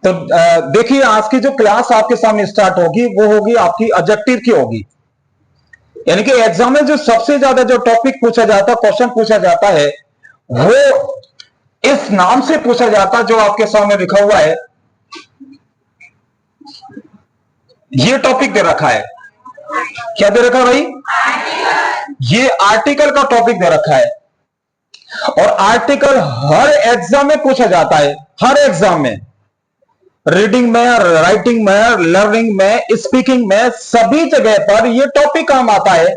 तो देखिए आज की जो क्लास आपके सामने स्टार्ट होगी वो होगी आपकी ऑब्जेक्टिव की होगी। यानी कि एग्जाम में जो सबसे ज्यादा जो टॉपिक पूछा जाता है, क्वेश्चन पूछा जाता है, वो इस नाम से पूछा जाता है जो आपके सामने लिखा हुआ है। ये टॉपिक दे रखा है, क्या दे रखा है भाई? ये आर्टिकल का टॉपिक दे रखा है। और आर्टिकल हर एग्जाम में पूछा जाता है, हर एग्जाम में, रीडिंग में, राइटिंग में, लर्निंग में, स्पीकिंग में, सभी जगह पर यह टॉपिक काम आता है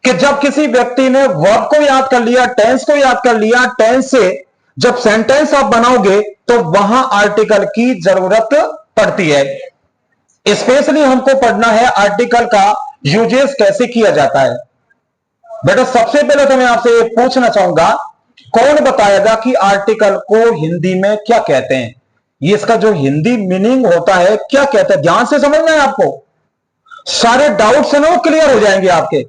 कि जब किसी व्यक्ति ने वर्ब को याद कर लिया, टेंस को याद कर लिया, टेंस से जब सेंटेंस आप बनाओगे तो वहां आर्टिकल की जरूरत पड़ती है। स्पेशली हमको पढ़ना है आर्टिकल का यूजेस कैसे किया जाता है। बेटा सबसे पहले तो मैं आपसे पूछना चाहूंगा, कौन बताएगा कि आर्टिकल को हिंदी में क्या कहते हैं? ये इसका जो हिंदी मीनिंग होता है क्या कहते हैं, ध्यान से समझना है आपको, सारे डाउट्स है ना वो क्लियर हो जाएंगे आपके।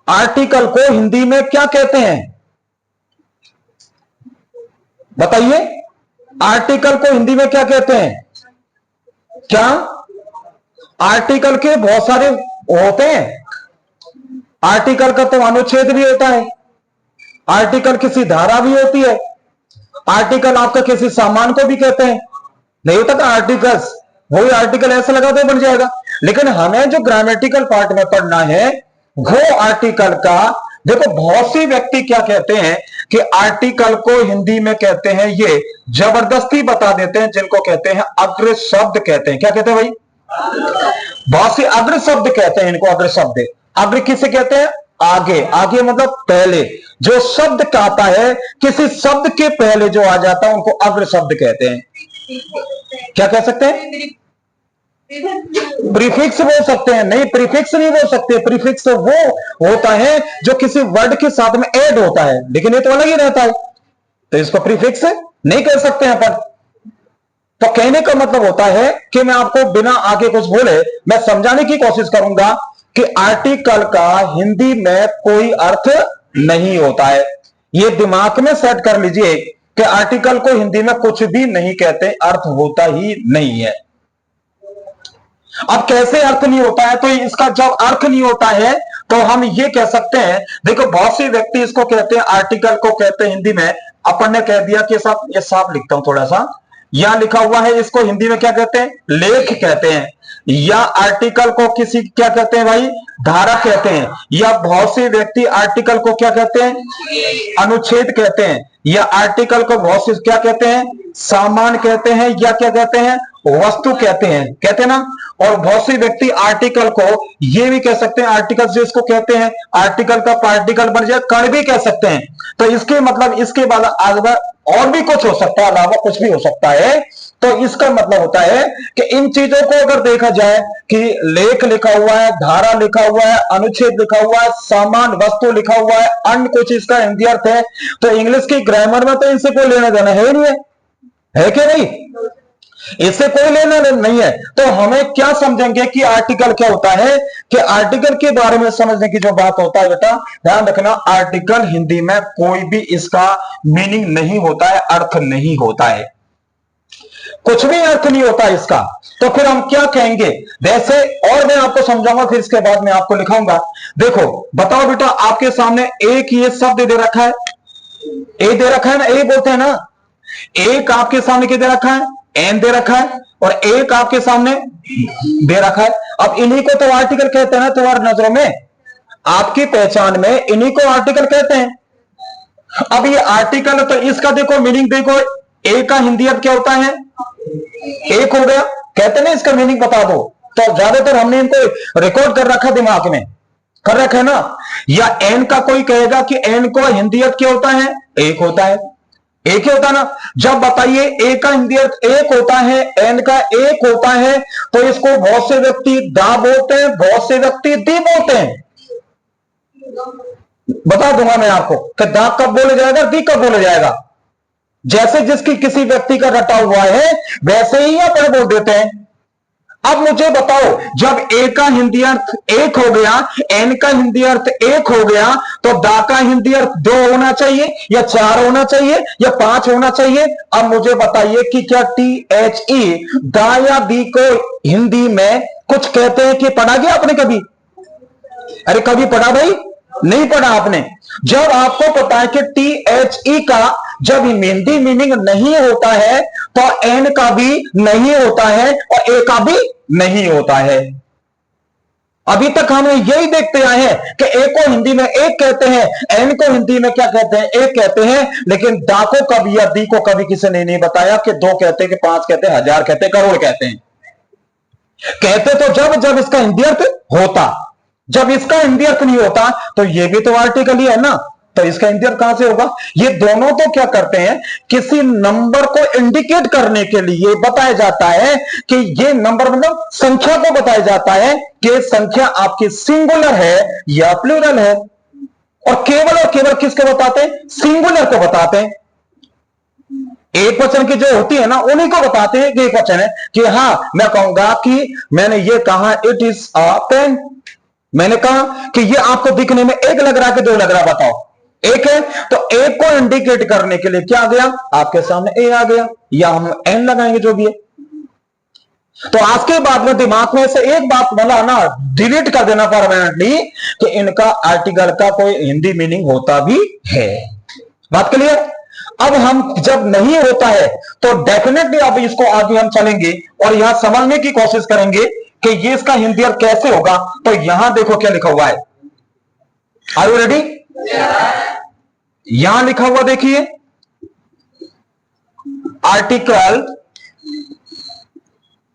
आर्टिकल को हिंदी में क्या कहते हैं बताइए? आर्टिकल को हिंदी में क्या कहते हैं? क्या आर्टिकल के बहुत सारे होते हैं? आर्टिकल का तो अनुच्छेद भी होता है, आर्टिकल किसी धारा भी होती है, आर्टिकल आपका किसी सामान को भी कहते हैं। नहीं होता था आर्टिकल्स, वही आर्टिकल ऐसा लगा तो बन जाएगा। लेकिन हमें जो ग्रामेटिकल पार्ट में पढ़ना है वो आर्टिकल का, देखो बहुत सी व्यक्ति क्या कहते हैं कि आर्टिकल को हिंदी में कहते हैं, ये जबरदस्ती बता देते हैं, जिनको कहते हैं अग्र शब्द कहते हैं। क्या कहते हैं भाई? बहुत से अग्र शब्द कहते हैं इनको, अग्र शब्द। अग्र किसे कहते हैं? आगे, आगे मतलब पहले, जो शब्द कहता है किसी शब्द के पहले जो आ जाता है उनको अग्र शब्द कहते हैं। क्या कह सकते हैं? प्रीफिक्स बोल सकते हैं। नहीं, प्रीफिक्स नहीं बोल सकते। प्रीफिक्स वो होता है जो किसी वर्ड के साथ में ऐड होता है, लेकिन ये तो अलग ही रहता है, तो इसको प्रीफिक्स नहीं कह सकते हैं अपन। तो कहने का मतलब होता है कि मैं आपको बिना आगे कुछ बोले मैं समझाने की कोशिश करूंगा कि आर्टिकल का हिंदी में कोई अर्थ नहीं होता है। ये दिमाग में सेट कर लीजिए कि आर्टिकल को हिंदी में कुछ भी नहीं कहते, अर्थ होता ही नहीं है। अब कैसे अर्थ नहीं होता है? तो इसका जब अर्थ नहीं होता है तो हम ये कह सकते हैं, देखो बहुत से व्यक्ति इसको कहते हैं, आर्टिकल को कहते हैं हिंदी में, अपन ने कह दिया कि साहब ये साफ लिखता हूं थोड़ा सा, यहां लिखा हुआ है, इसको हिंदी में क्या कहते हैं? लेख कहते हैं। या आर्टिकल को किसी क्या कहते हैं भाई? धारा कहते हैं। या बहुत से व्यक्ति आर्टिकल को क्या कहते हैं? अनुच्छेद कहते हैं। या आर्टिकल को बहुत से क्या कहते हैं? सामान कहते हैं, या क्या कहते हैं? वस्तु कहते हैं, कहते हैं ना। और बहुत से व्यक्ति आर्टिकल को ये भी कह सकते हैं, आर्टिकल से इसको कहते हैं, आर्टिकल का पार्टिकल बन जाए, कण भी कह सकते हैं। तो इसके मतलब इसके बाद आगे और भी कुछ हो सकता है, अलावा कुछ भी हो सकता है। तो इसका मतलब होता है कि इन चीजों को अगर देखा जाए कि लेख लिखा हुआ है, धारा लिखा हुआ है, अनुच्छेद लिखा हुआ है, सामान वस्तु लिखा हुआ है, अन्य कुछ इसका हिंदी अर्थ है, तो इंग्लिश की ग्रामर में तो इनसे कोई लेना देना है नहीं है कि नहीं? इससे कोई लेना नहीं है। तो हमें क्या समझेंगे कि आर्टिकल क्या होता है? कि आर्टिकल के बारे में समझने की जो बात होता है, बेटा ध्यान रखना, आर्टिकल हिंदी में कोई भी इसका मीनिंग नहीं होता है, अर्थ नहीं होता है, कुछ भी अर्थ नहीं होता इसका। तो फिर हम क्या कहेंगे? वैसे और मैं आपको समझाऊंगा, फिर इसके बाद मैं आपको लिखाऊंगा। देखो बताओ बेटा, आपके सामने एक ये शब्द दे रखा है, ए दे रखा है ना, ए बोलते हैं ना। एक आपके सामने क्या दे रखा है? एन दे रखा है। और एक आपके सामने दे रखा है। अब इन्हीं को तो आर्टिकल कहते हैं ना, तुम्हारी नजरों में, आपकी पहचान में इन्हीं को आर्टिकल कहते हैं। अब ये आर्टिकल, तो इसका देखो मीनिंग देखो, ए का हिंदी अर्थ क्या होता है? एक हो गया, कहते हैं ना, इसका मीनिंग बता दो। तो ज्यादातर हमने इनको रिकॉर्ड कर रखा, दिमाग में कर रखा है ना। या एन का कोई कहेगा कि एन को हिंदी अर्थ क्या होता है? एक होता है, एक ही होता है ना। जब बताइए ए का हिंदी अर्थ एक होता है, एन का एक होता है, तो इसको बहुत से व्यक्ति दा बोलते हैं, बहुत से व्यक्ति दी बोलते हैं। बता दूंगा मैं आपको कि दा कब बोला जाएगा, दी कब बोला जाएगा। जैसे जिसकी किसी व्यक्ति का रटा हुआ है वैसे ही अपन बोल देते हैं। अब मुझे बताओ, जब ए का हिंदी अर्थ एक हो गया, एन का हिंदी अर्थ एक हो गया, तो दा का हिंदी अर्थ 2 होना चाहिए या 4 होना चाहिए या 5 होना चाहिए? अब मुझे बताइए कि क्या THE दा या दी को हिंदी में कुछ कहते हैं कि पढ़ा गया आपने कभी? अरे कभी पढ़ा भाई? नहीं पढ़ा आपने। जब आपको पता है कि THE का जब हिंदी मीनिंग नहीं होता है तो एन का भी नहीं होता है और ए का भी नहीं होता है। अभी तक हम यही देखते आए हैं कि ए को हिंदी में एक कहते हैं, एन को हिंदी में क्या कहते हैं? एक कहते हैं। लेकिन दा को कभी या दी को कभी किसी ने नहीं बताया कि 2 कहते हैं कि 5 कहते हैं, 1000 कहते हैं, करोड़ कहते हैं। कहते तो जब जब इसका हिंदी अर्थ होता, जब इसका हिंदी अर्थ नहीं होता तो ये भी तो आर्टिकल ही है ना, तो इसका हिंदी अर्थ कहां से होगा? ये दोनों तो क्या करते हैं, किसी नंबर को इंडिकेट करने के लिए बताया जाता है कि ये नंबर मतलब संख्या को बताया जाता है कि संख्या आपकी सिंगुलर है या प्लूरल है। और केवल किसको बताते हैं? सिंगुलर को बताते हैं। एक वचन की जो होती है ना, उन्हीं को बताते हैं कि एक वचन है। कि हां, मैं कहूंगा कि मैंने ये कहा इट इज अ पेन, मैंने कहा कि ये आपको दिखने में एक लग रहा है कि 2 लग रहा है, बताओ। एक है, तो एक को इंडिकेट करने के लिए क्या आ गया आपके सामने? ए आ गया, या हम एन लगाएंगे जो भी है। तो आज के बाद में दिमाग में से एक बात बोला ना, डिलीट कर देना परमानेंटली कि इनका आर्टिकल का कोई हिंदी मीनिंग होता भी है। बात क्लियर? अब हम जब नहीं होता है तो डेफिनेटली अब इसको आगे हम चलेंगे और यहां समझने की कोशिश करेंगे कि ये इसका हिंदी अर्थ कैसे होगा। तो यहां देखो क्या लिखा हुआ है, आर यू रेडी? यहां लिखा हुआ देखिए, article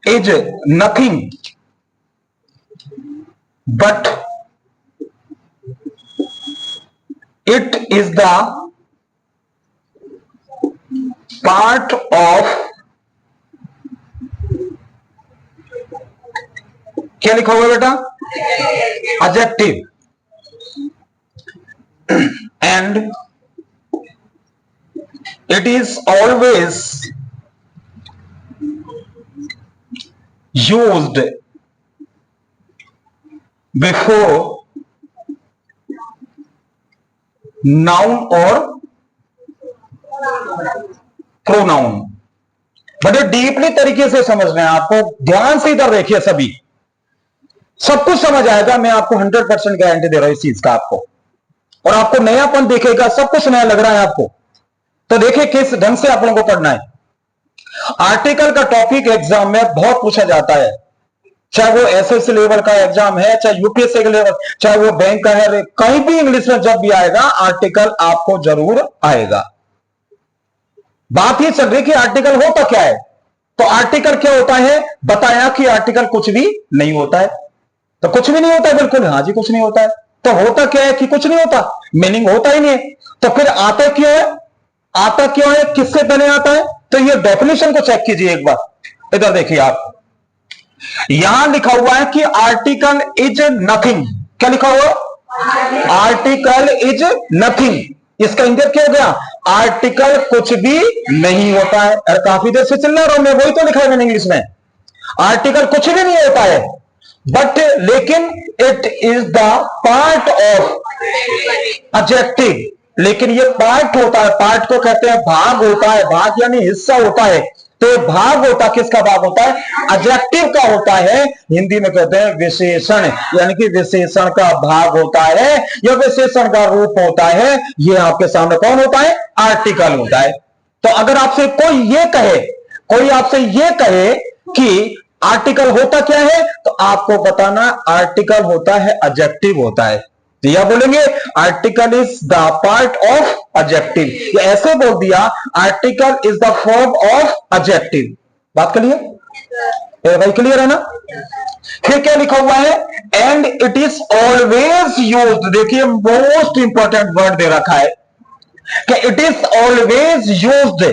is nothing but it is the part of, क्या लिखा हुआ है बेटा? Adjective and it is always used before noun or pronoun। बड़े डीपली तरीके से समझना है आपको, ध्यान से इधर देखिए, सभी सब कुछ समझ आएगा। मैं आपको 100% गारंटी दे रहा हूं इस चीज का आपको, और आपको नयापन दिखेगा, सब कुछ नया लग रहा है आपको। तो देखिए किस ढंग से आप लोगों को पढ़ना है। आर्टिकल का टॉपिक एग्जाम में बहुत पूछा जाता है, चाहे वो एसएससी लेवल का एग्जाम है, चाहे यूपीएससी का लेवल, चाहे वो बैंक का है, कहीं भी इंग्लिश में जब भी आएगा आर्टिकल आपको जरूर आएगा। बात ये चल रही कि आर्टिकल होता क्या है। तो आर्टिकल क्या होता है, बताया कि आर्टिकल कुछ भी नहीं होता है। तो कुछ भी नहीं होता है, बिल्कुल, हाँ जी, कुछ नहीं होता है। तो होता क्या है कि कुछ नहीं होता, मीनिंग होता ही नहीं है। तो फिर आता क्यों है? आता क्यों है, किससे पहले आता है? तो ये डेफिनेशन को चेक कीजिए एक बार, इधर देखिए आप, यहां लिखा हुआ है कि आर्टिकल इज नथिंग। क्या लिखा हुआ? Article is nothing. इसका इंडिया क्या हो गया? आर्टिकल कुछ भी नहीं होता है। अरे काफी देर से चल रहा हूं मैं, वही तो लिखा है मैंने इंग्लिश में, आर्टिकल कुछ भी नहीं होता है, बट लेकिन it is the part of adjective. लेकिन ये पार्ट होता है, पार्ट को कहते हैं भाग होता है, भाग यानी हिस्सा होता है। तो भाग होता, किसका भाग होता है? एडजेक्टिव का होता है। हिंदी में कहते हैं विशेषण, यानी कि विशेषण का भाग होता है या विशेषण का रूप होता है। ये आपके सामने कौन होता है? आर्टिकल होता है। तो अगर आपसे कोई ये कहे, कोई आपसे ये कहे कि आर्टिकल होता क्या है, तो आपको बताना आर्टिकल होता है एडजेक्टिव होता है। तो यह बोलेंगे article is the part of adjective, ऐसे बोल दिया article is the form of adjective. बात क्लियर? भाई क्लियर है ना? फिर क्या लिखा हुआ है? And it is always used. देखिए मोस्ट इंपॉर्टेंट वर्ड दे रखा है कि it is always used.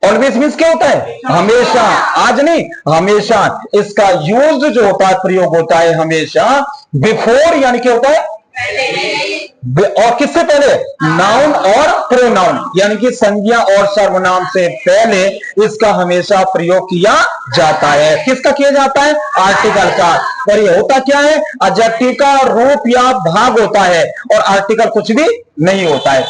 Always means क्या होता है? हमेशा, आज नहीं, हमेशा। इसका यूज जो होता है, प्रयोग होता है हमेशा। बिफोर यानी क्या होता है? और किससे पहले? नाउन और प्रोनाउन, यानी कि संज्ञा और सर्वनाम से पहले इसका हमेशा प्रयोग किया जाता है। किसका किया जाता है? आर्टिकल का। और ये होता क्या है? एडजेक्टिव का रूप या भाग होता है, और आर्टिकल कुछ भी नहीं होता है।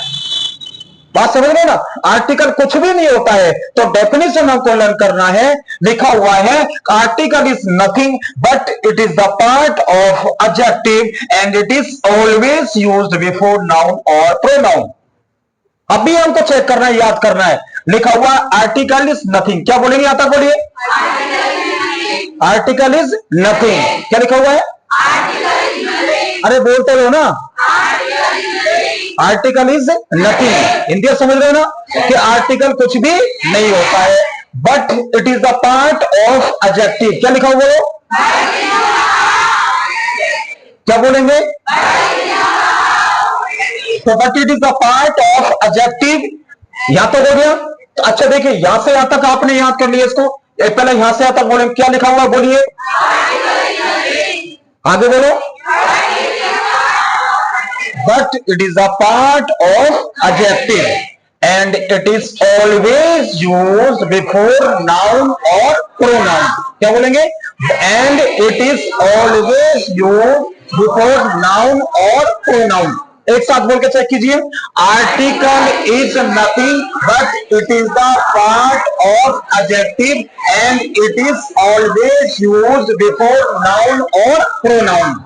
बात समझ रहे ना? आर्टिकल कुछ भी नहीं होता है। तो डेफिनेशन हमको लर्न करना है। लिखा हुआ है article is nothing but it is the part of adjective and it is always used before noun और प्रोनाउन। अभी हमको चेक करना है, याद करना है। लिखा हुआ आर्टिकल इज नथिंग, क्या बोलेंगे? आता बोलिए, आर्टिकल इज नथिंग। क्या लिखा हुआ है? अरे बोलते हो ना, आर्टिकल इज नथिंग। हिंदी समझ रहे हो ना कि आर्टिकल कुछ भी नहीं होता है, but it is the part of adjective. क्या लिखा हुआ है? क्या बोलेंगे? तो but it is the part of adjective. यहां तक हो गया। तो अच्छा देखिए, यहां से यहां तक आपने याद कर लिया इसको। पहले यहां से यहां तक बोलेंगे, क्या लिखा हुआ बोलिए, आगे बोलो। But it is a part of adjective and it is always used before noun or pronoun. क्या बोलेंगे? And it is always used before noun or pronoun. एक साथ बोल के चेक कीजिए। Article is nothing but it is the part of adjective and it is always used before noun और pronoun.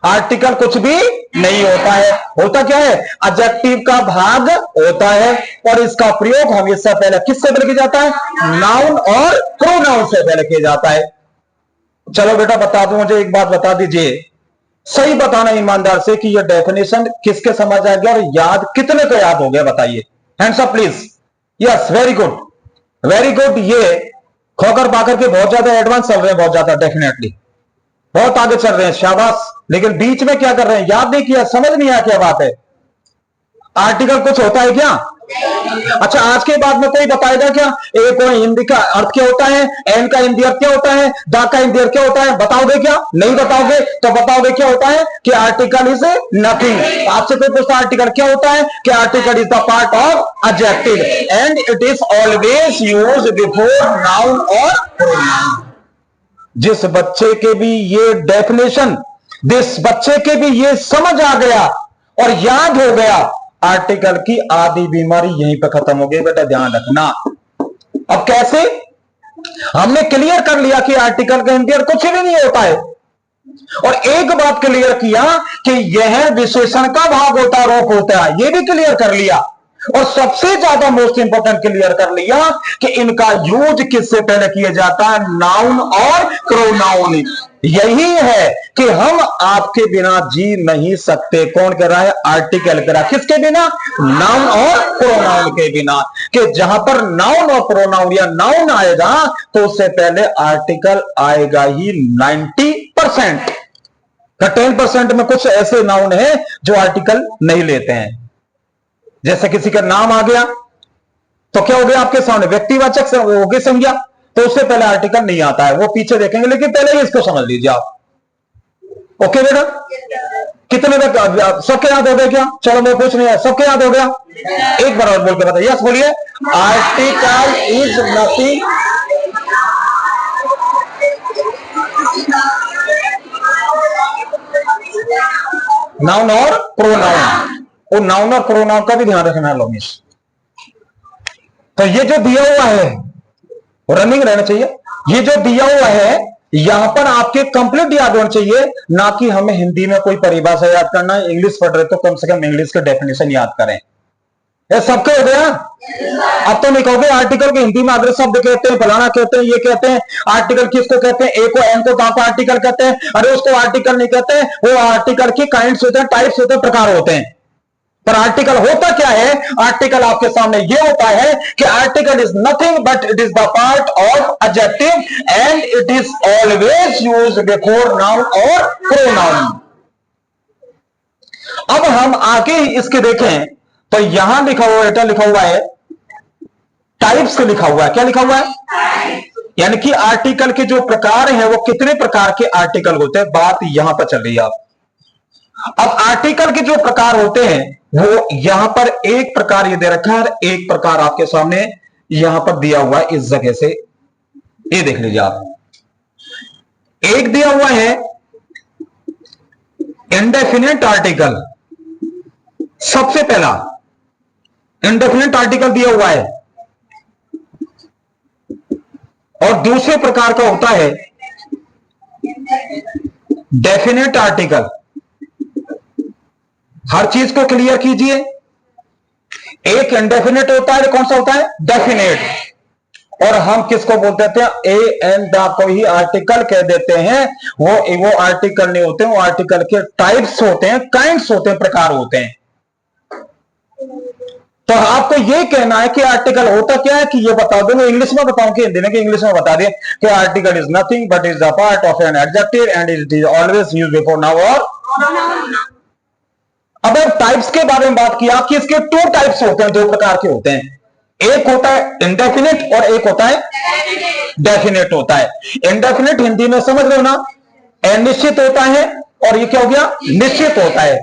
Article कुछ भी नहीं होता है। होता क्या है? एडजेक्टिव का भाग होता है, और इसका प्रयोग हमेशा पहले किससे पहले किया जाता है? नाउन और प्रोनाउन से पहले किया जाता है। चलो बेटा बता दो, मुझे एक बात बता दीजिए, सही बताना ईमानदार से कि यह डेफिनेशन किसके समझ आ गया और याद कितने को याद हो गया, बताइए। Hands up please. Yes, very good, very good. ये खोकर पाकर के बहुत ज्यादा एडवांस चल रहे हैं, बहुत ज्यादा, डेफिनेटली बहुत आगे चल रहे हैं, शाबाश। लेकिन बीच में क्या कर रहे हैं? याद नहीं किया, समझ नहीं आया क्या बात है। आर्टिकल कुछ होता है क्या? अच्छा, आज के बाद में कोई बताएगा क्या? ए कोई हिंदी का अर्थ क्या होता है? एन का हिंदी अर्थ क्या होता है? दा का हिंदी अर्थ क्या होता है? बताओगे क्या? नहीं बताओगे तो बताओगे क्या होता है कि आर्टिकल इज नथिंग। आपसे कोई पूछता आर्टिकल क्या होता है कि article is the part of adjective and it is always used before noun और प्रोनाउन। जिस बच्चे के भी ये डेफिनेशन, जिस बच्चे के भी ये समझ आ गया और याद हो गया, आर्टिकल की आधी बीमारी यहीं पे खत्म हो गई। बेटा ध्यान रखना। अब कैसे? हमने क्लियर कर लिया कि आर्टिकल के अंदर कुछ भी नहीं होता है, और एक बात क्लियर किया कि यह विशेषण का भाग होता है, रूप होता है, यह भी क्लियर कर लिया। और सबसे ज्यादा मोस्ट इंपोर्टेंट क्लियर कर लिया कि इनका यूज किससे पहले किया जाता है? नाउन और प्रोनाउन। यही है कि हम आपके बिना जी नहीं सकते। कौन कह रहा है? आर्टिकल कह रहा है। किसके बिना? नाउन और प्रोनाउन के बिना। कि जहां पर नाउन और प्रोनाउन या नाउन आएगा तो उससे पहले आर्टिकल आएगा ही 90%। 10% में कुछ ऐसे नाउन है जो आर्टिकल नहीं लेते हैं। जैसे किसी का नाम आ गया तो क्या हो गया आपके सामने? व्यक्तिवाचक से हो गई संज्ञा, तो उससे पहले आर्टिकल नहीं आता है। वो पीछे देखेंगे, लेकिन पहले ही इसको समझ लीजिए आप। ओके बेटा? कितने सबके याद हो गया क्या? चलो मैं पूछ नहीं है, सबके याद हो गया? एक बार और बोल के बताइए। यस बोलिए। आर्टिकल इज नथिंग, नाउन और प्रोनाउन। वो नाउन और प्रोनाउन का भी ध्यान रखना लोमिश। तो ये जो दिया हुआ है रनिंग रहना चाहिए। ये जो दिया हुआ है यहां पर आपके कंप्लीट याद होना चाहिए, ना कि हमें हिंदी में कोई परिभाषा याद करना है। इंग्लिश पढ़ रहे तो कम से कम इंग्लिश के डेफिनेशन याद करें। ये सबके हो गया? अब तो नहीं कहोगे आर्टिकल के हिंदी में अग्र शब्द कहते हैं, फलाना कहते हैं, ये कहते हैं। आर्टिकल किसको कहते हैं? ए को एन को कहां पर आर्टिकल कहते हैं? अरे उसको आर्टिकल नहीं कहते हैं, वो आर्टिकल की काइंड्स होते हैं, टाइप्स होते हैं, प्रकार होते हैं। पर आर्टिकल होता क्या है? आर्टिकल आपके सामने ये होता है कि article is nothing but it is the part of adjective and it is always used before noun और प्रोनाउन। अब हम आगे इसके देखें तो यहां लिखा हुआ बेटा, लिखा हुआ है टाइप्स से लिखा हुआ है। क्या लिखा हुआ है? यानी कि आर्टिकल के जो प्रकार हैं वो कितने प्रकार के आर्टिकल होते हैं, बात यहां पर चल रही है। आप अब आर्टिकल के जो प्रकार होते हैं वो यहां पर एक प्रकार ये दे रखा है, एक प्रकार आपके सामने यहां पर दिया हुआ है इस जगह से, ये देख लीजिए आप। एक दिया हुआ है इंडेफिनेट आर्टिकल, सबसे पहला इंडेफिनेट आर्टिकल दिया हुआ है, और दूसरे प्रकार का होता है डेफिनेट आर्टिकल। हर चीज को क्लियर कीजिए, एक इंडेफिनेट होता है, कौन सा होता है? डेफिनेट। और हम किसको बोल देते हैं? ए एन द को ही आर्टिकल कह देते हैं। वो आर्टिकल नहीं होते, वो आर्टिकल के टाइप्स होते हैं, काइंड्स होते हैं, प्रकार होते हैं। तो आपको ये कहना है कि आर्टिकल होता क्या है, कि ये बता दो। मैं इंग्लिश में बताऊं कि हिंदी में? कि इंग्लिश में बता दिए कि article is nothing but is the part of an adjective and it is always used before noun और। अब टाइप्स के बारे में बात किया कि इसके टू टाइप्स होते हैं, दो प्रकार के होते हैं। एक होता है इंडेफिनिट और एक होता है डेफिनेट होता है। इंडेफिनिट हिंदी में समझ रहे हो ना, अनिश्चित होता है, और ये क्या हो गया? निश्चित होता है।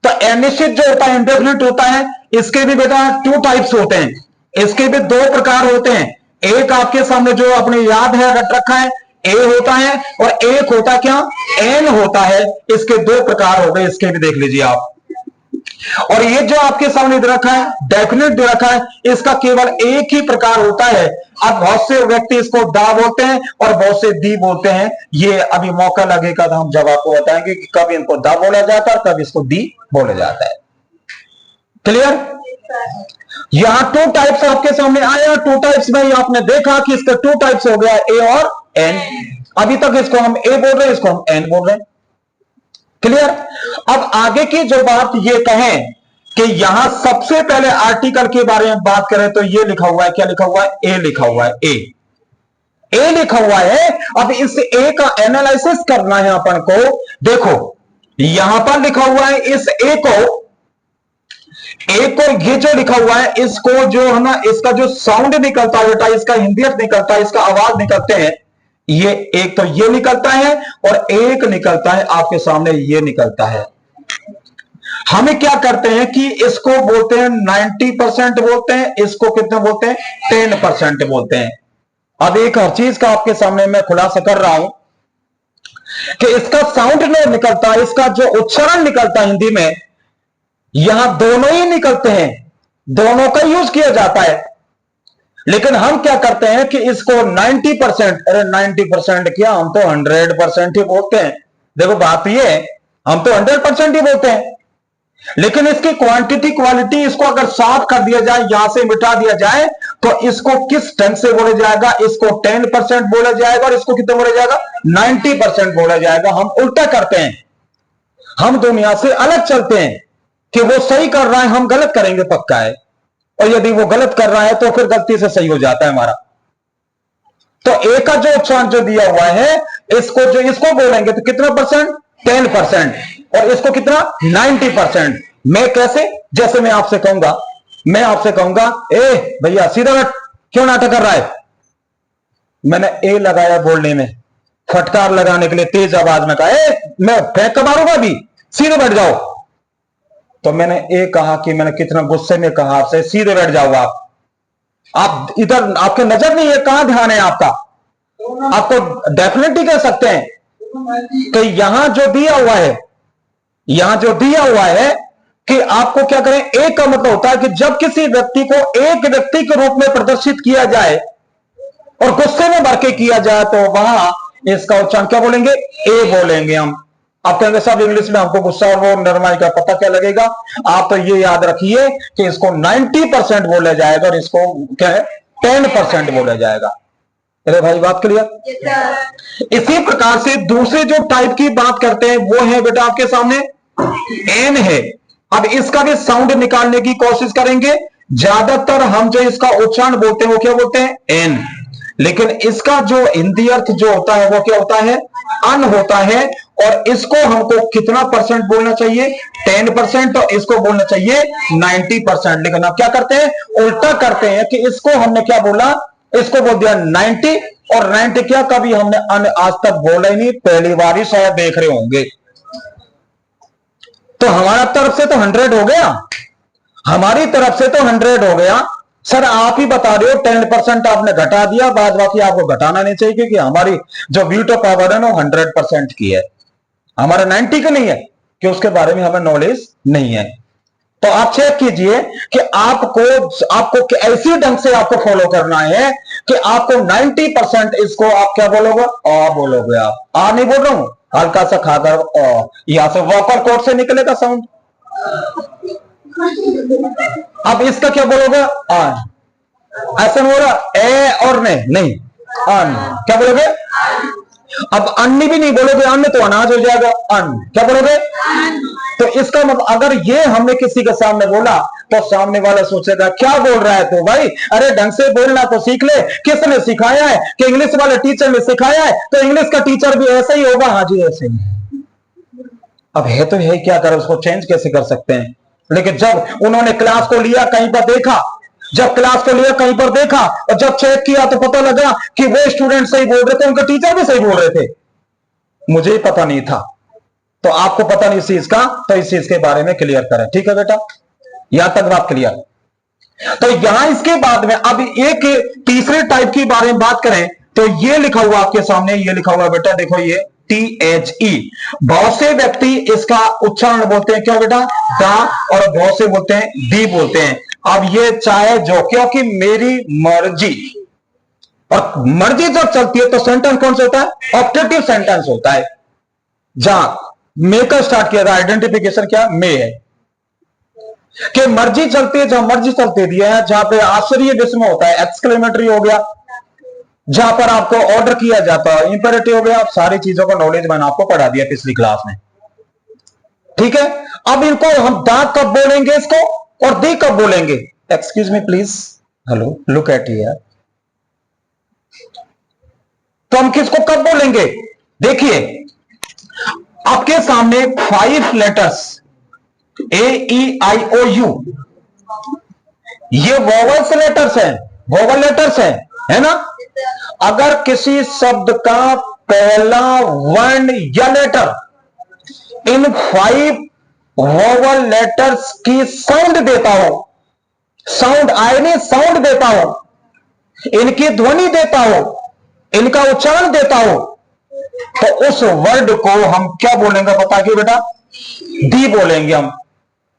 तो अनिश्चित जो होता है, इंडेफिनिट होता है, इसके भी बेटा टू टाइप्स होते हैं, इसके भी दो प्रकार होते हैं। एक आपके सामने जो अपने याद है, रट रखा है, ए होता है, और एक होता है क्या? एन होता है। इसके दो प्रकार हो गए, इसके भी देख लीजिए आप। और ये जो आपके सामने दे रखा है, डेफिनेट दे रखा है, इसका केवल एक ही प्रकार होता है। अब बहुत से व्यक्ति इसको दा बोलते हैं और बहुत से दी बोलते हैं। ये अभी मौका लगेगा तो हम जब आपको बताएंगे कि कब इनको दा बोला जाता है और कब इसको दी बोला जाता है। क्लियर? यहां टू टाइप्स आपके सामने आया। टू टाइप्स में आपने देखा कि इसका टू टाइप्स हो गया, ए और एन। अभी तक इसको हम ए बोल रहे हैं, इसको हम एन बोल रहे हैं। क्लियर? अब आगे की जो बात ये कहें कि यहां सबसे पहले आर्टिकल के बारे में बात करें तो ये लिखा हुआ है, क्या लिखा हुआ है? ए लिखा हुआ है, ए लिखा हुआ है। अब इस ए का एनालिसिस करना है अपन को। देखो यहां पर लिखा हुआ है, इस ए को ये जो लिखा हुआ है, इसको जो है ना, इसका जो साउंड निकलता है बेटा, इसका हिंदियत निकलता है, इसका आवाज निकलते हैं, ये एक तो ये निकलता है और एक निकलता है आपके सामने ये निकलता है। हमें क्या करते हैं कि इसको बोलते हैं 90% बोलते हैं, इसको कितना बोलते हैं? 10% बोलते हैं। अब एक हर चीज का आपके सामने मैं खुलासा कर रहा हूं कि इसका साउंड नहीं निकलता, इसका जो उच्चारण निकलता है हिंदी में, यहां दोनों ही निकलते हैं, दोनों का यूज किया जाता है। लेकिन हम क्या करते हैं कि इसको 90%, अरे 90% क्या, हम तो 100% ही बोलते हैं। देखो बात ये है, हम तो 100% ही बोलते हैं, लेकिन इसकी क्वांटिटी क्वालिटी, इसको अगर साफ कर दिया जाए, यहां से मिटा दिया जाए, तो इसको किस ढंग से बोला जाएगा? इसको 10% बोला जाएगा और इसको कितना बोला जाएगा? 90% बोला जाएगा। हम उल्टा करते हैं, हम दुनिया से अलग चलते हैं कि वो सही कर रहा है, हम गलत करेंगे पक्का है, और यदि वो गलत कर रहा है तो फिर गलती से सही हो जाता है हमारा। तो ए का जो उच्चारण जो दिया हुआ है, इसको बोलेंगे तो कितना परसेंट? 10%। और इसको कितना? 90%। मैं कैसे? जैसे मैं आपसे कहूंगा ए भैया सीधा बैठ, क्यों नाटक कर रहा है? मैंने ए लगाया बोलने में, फटकार लगाने के लिए तेज आवाज में कहा, मैं फेंक मारूंगा अभी, सीधे बैठ जाओ। तो मैंने ए कहा कि मैंने कितना गुस्से में कहा आपसे, सीधे बैठ जाओ आप इधर, आपके नजर नहीं है, कहां ध्यान है आपका? आपको डेफिनेटली कह सकते हैं कि यहां जो दिया हुआ है कि आपको क्या करें? एक का मतलब होता है कि जब किसी व्यक्ति को एक व्यक्ति के रूप में प्रदर्शित किया जाए और गुस्से में भर के किया जाए, तो वहां इसका उच्चारण क्या बोलेंगे? ए बोलेंगे हम। आप कहेंगे साहब इंग्लिश में हमको गुस्सा और वो नरमाई का पता क्या लगेगा? आप तो ये याद रखिए कि इसको 90% बोला जाएगा और इसको क्या है? 10% बोला जाएगा। अरे भाई बात क्लियर? इसी प्रकार से दूसरे जो टाइप की बात करते हैं वो है बेटा आपके सामने एन है। अब इसका भी साउंड निकालने की कोशिश करेंगे। ज्यादातर हम जो इसका उच्चारण बोलते हैं वो क्या बोलते हैं? एन। लेकिन इसका जो हिंदी अर्थ जो होता है वो क्या होता है? अन होता है। और इसको हमको कितना परसेंट बोलना चाहिए? 10%। और इसको बोलना चाहिए 90%। लेकिन आप क्या करते हैं? उल्टा करते हैं कि इसको हमने क्या बोला? इसको बोल दिया 90, और 90 क्या कभी हमने अन आज तक बोला ही नहीं, पहली बार ही शायद देख रहे होंगे। तो हमारा तरफ से तो 100 हो गया, हमारी तरफ से तो 100 हो गया। सर आप ही बता रहे हो 10% आपने घटा दिया, बाद बाकी आपको घटाना नहीं चाहिए, क्योंकि हमारी जो वीटो पावर है ना 100% की है, हमारा 90 का नहीं है, कि उसके बारे में हमें नॉलेज नहीं है। तो आप चेक कीजिए कि आपको ऐसी ढंग से आपको फॉलो करना है कि आपको 90% इसको आप क्या बोलोगे, आ बोलोगे। आप आ नहीं बोल रहा हूं, हल्का सा खाकर यहां से वोकल कॉर्ड से निकलेगा साउंड। अब इसका क्या बोलोगे, आन। ऐसा नहीं हो रहा ए और नहीं, अन क्या बोलोगे, अब अन्य भी नहीं बोलोगे, अन्य तो अनाज हो जाएगा, अन्न क्या बोलोगे। तो इसका मतलब अगर ये हमने किसी के सामने बोला तो सामने वाला सोचेगा क्या बोल रहा है तो भाई, अरे ढंग से बोलना तो सीख ले। किसने सिखाया है, कि इंग्लिश वाले टीचर ने सिखाया है, तो इंग्लिश का टीचर भी ऐसा ही होगा। हाँ जी ऐसे ही। अब है तो है, क्या करें, उसको चेंज कैसे कर सकते हैं। लेकिन जब उन्होंने क्लास को लिया, कहीं पर देखा, जब क्लास को लिया कहीं पर देखा और जब चेक किया तो पता लगा कि वो स्टूडेंट सही बोल रहे थे, उनके टीचर भी सही बोल रहे थे, मुझे ही पता नहीं था। तो आपको पता नहीं इस चीज का, तो इस चीज के बारे में क्लियर करें, ठीक है बेटा, यहां तक बात क्लियर। तो यहां इसके बाद में अब एक तीसरे टाइप की बारे में बात करें तो ये लिखा हुआ आपके सामने, ये लिखा हुआ बेटा देखो, ये THE। बहुत से व्यक्ति इसका उच्चारण बोलते हैं क्या बेटा, दा, और बहुत से बोलते हैं दी बोलते हैं। अब ये चाहे जो, क्योंकि मेरी मर्जी, और मर्जी जब चलती है तो सेंटेंस कौन सा होता है, ऑप्टेटिव सेंटेंस होता है। जहां मे का स्टार्ट किया था, आइडेंटिफिकेशन क्या मे है, कि मर्जी चलती है, जहां मर्जी चलती दिया है, जहां पे आश्चर्य विस्मय होता है, एक्सक्लेमेटरी हो गया, जहां पर आपको ऑर्डर किया जाता है, इंपेरेटिव हो गया। आप सारी चीजों का नॉलेज मैंने आपको पढ़ा दिया पिछली क्लास में, ठीक है। अब इनको हम दा कब बोलेंगे इसको, और दी कब बोलेंगे। Excuse me please, hello, look at here. तो हम किसको कब बोलेंगे, देखिए आपके सामने 5 लेटर्स AEIOU, ये वोवल्स लेटर्स हैं, वोवल लेटर्स हैं, है ना। अगर किसी शब्द का पहला वर्ण या लेटर इन 5 वोवल लेटर्स की साउंड देता हो, साउंड आए नहीं, साउंड देता हो, इनकी ध्वनि देता हो, इनका उच्चारण देता हो, तो उस वर्ड को हम क्या बोलेंगे बताइए बेटा, दी बोलेंगे हम।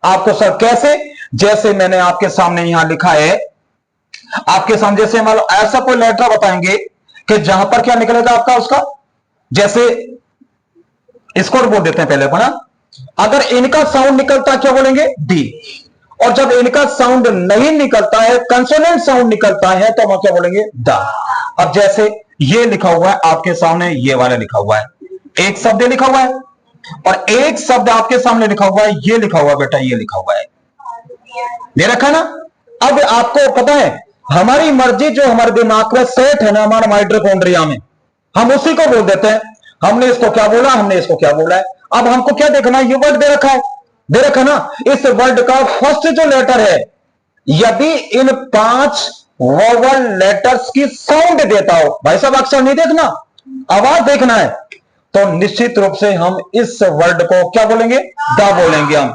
आपको सर कैसे, जैसे मैंने आपके सामने यहां लिखा है, आपके सामने जैसे मान लो ऐसा कोई लेटर बताएंगे कि जहां पर क्या निकलेगा आपका उसका, जैसे इसको बोल देते हैं पहले पढ़ा, अगर इनका साउंड निकलता है क्या बोलेंगे, दी, और जब इनका साउंड नहीं निकलता है, कंसोनेंट साउंड निकलता है, तो हम क्या बोलेंगे, दा। अब जैसे ये लिखा हुआ है आपके सामने, ये वाला लिखा हुआ है, एक शब्द लिखा हुआ है, और एक शब्द आपके सामने लिखा हुआ है, ये लिखा हुआ है बेटा, ये लिखा हुआ है, ये रखा ना। अब आपको पता है हमारी मर्जी जो हमारे दिमाग में सेट है ना, हमारा माइटोकॉन्ड्रिया में, हम उसी को बोल देते हैं। हमने इसको क्या बोला, हमने इसको क्या बोला है। अब हमको क्या देखना है, ये वर्ड दे रखा है, दे रखा ना, इस वर्ड का फर्स्ट जो लेटर है, यदि इन 5 वोवल लेटर्स की साउंड देता हो, भाई साहब अक्षर नहीं देखना, आवाज देखना है, तो निश्चित रूप से हम इस वर्ड को क्या बोलेंगे, दा बोलेंगे हम।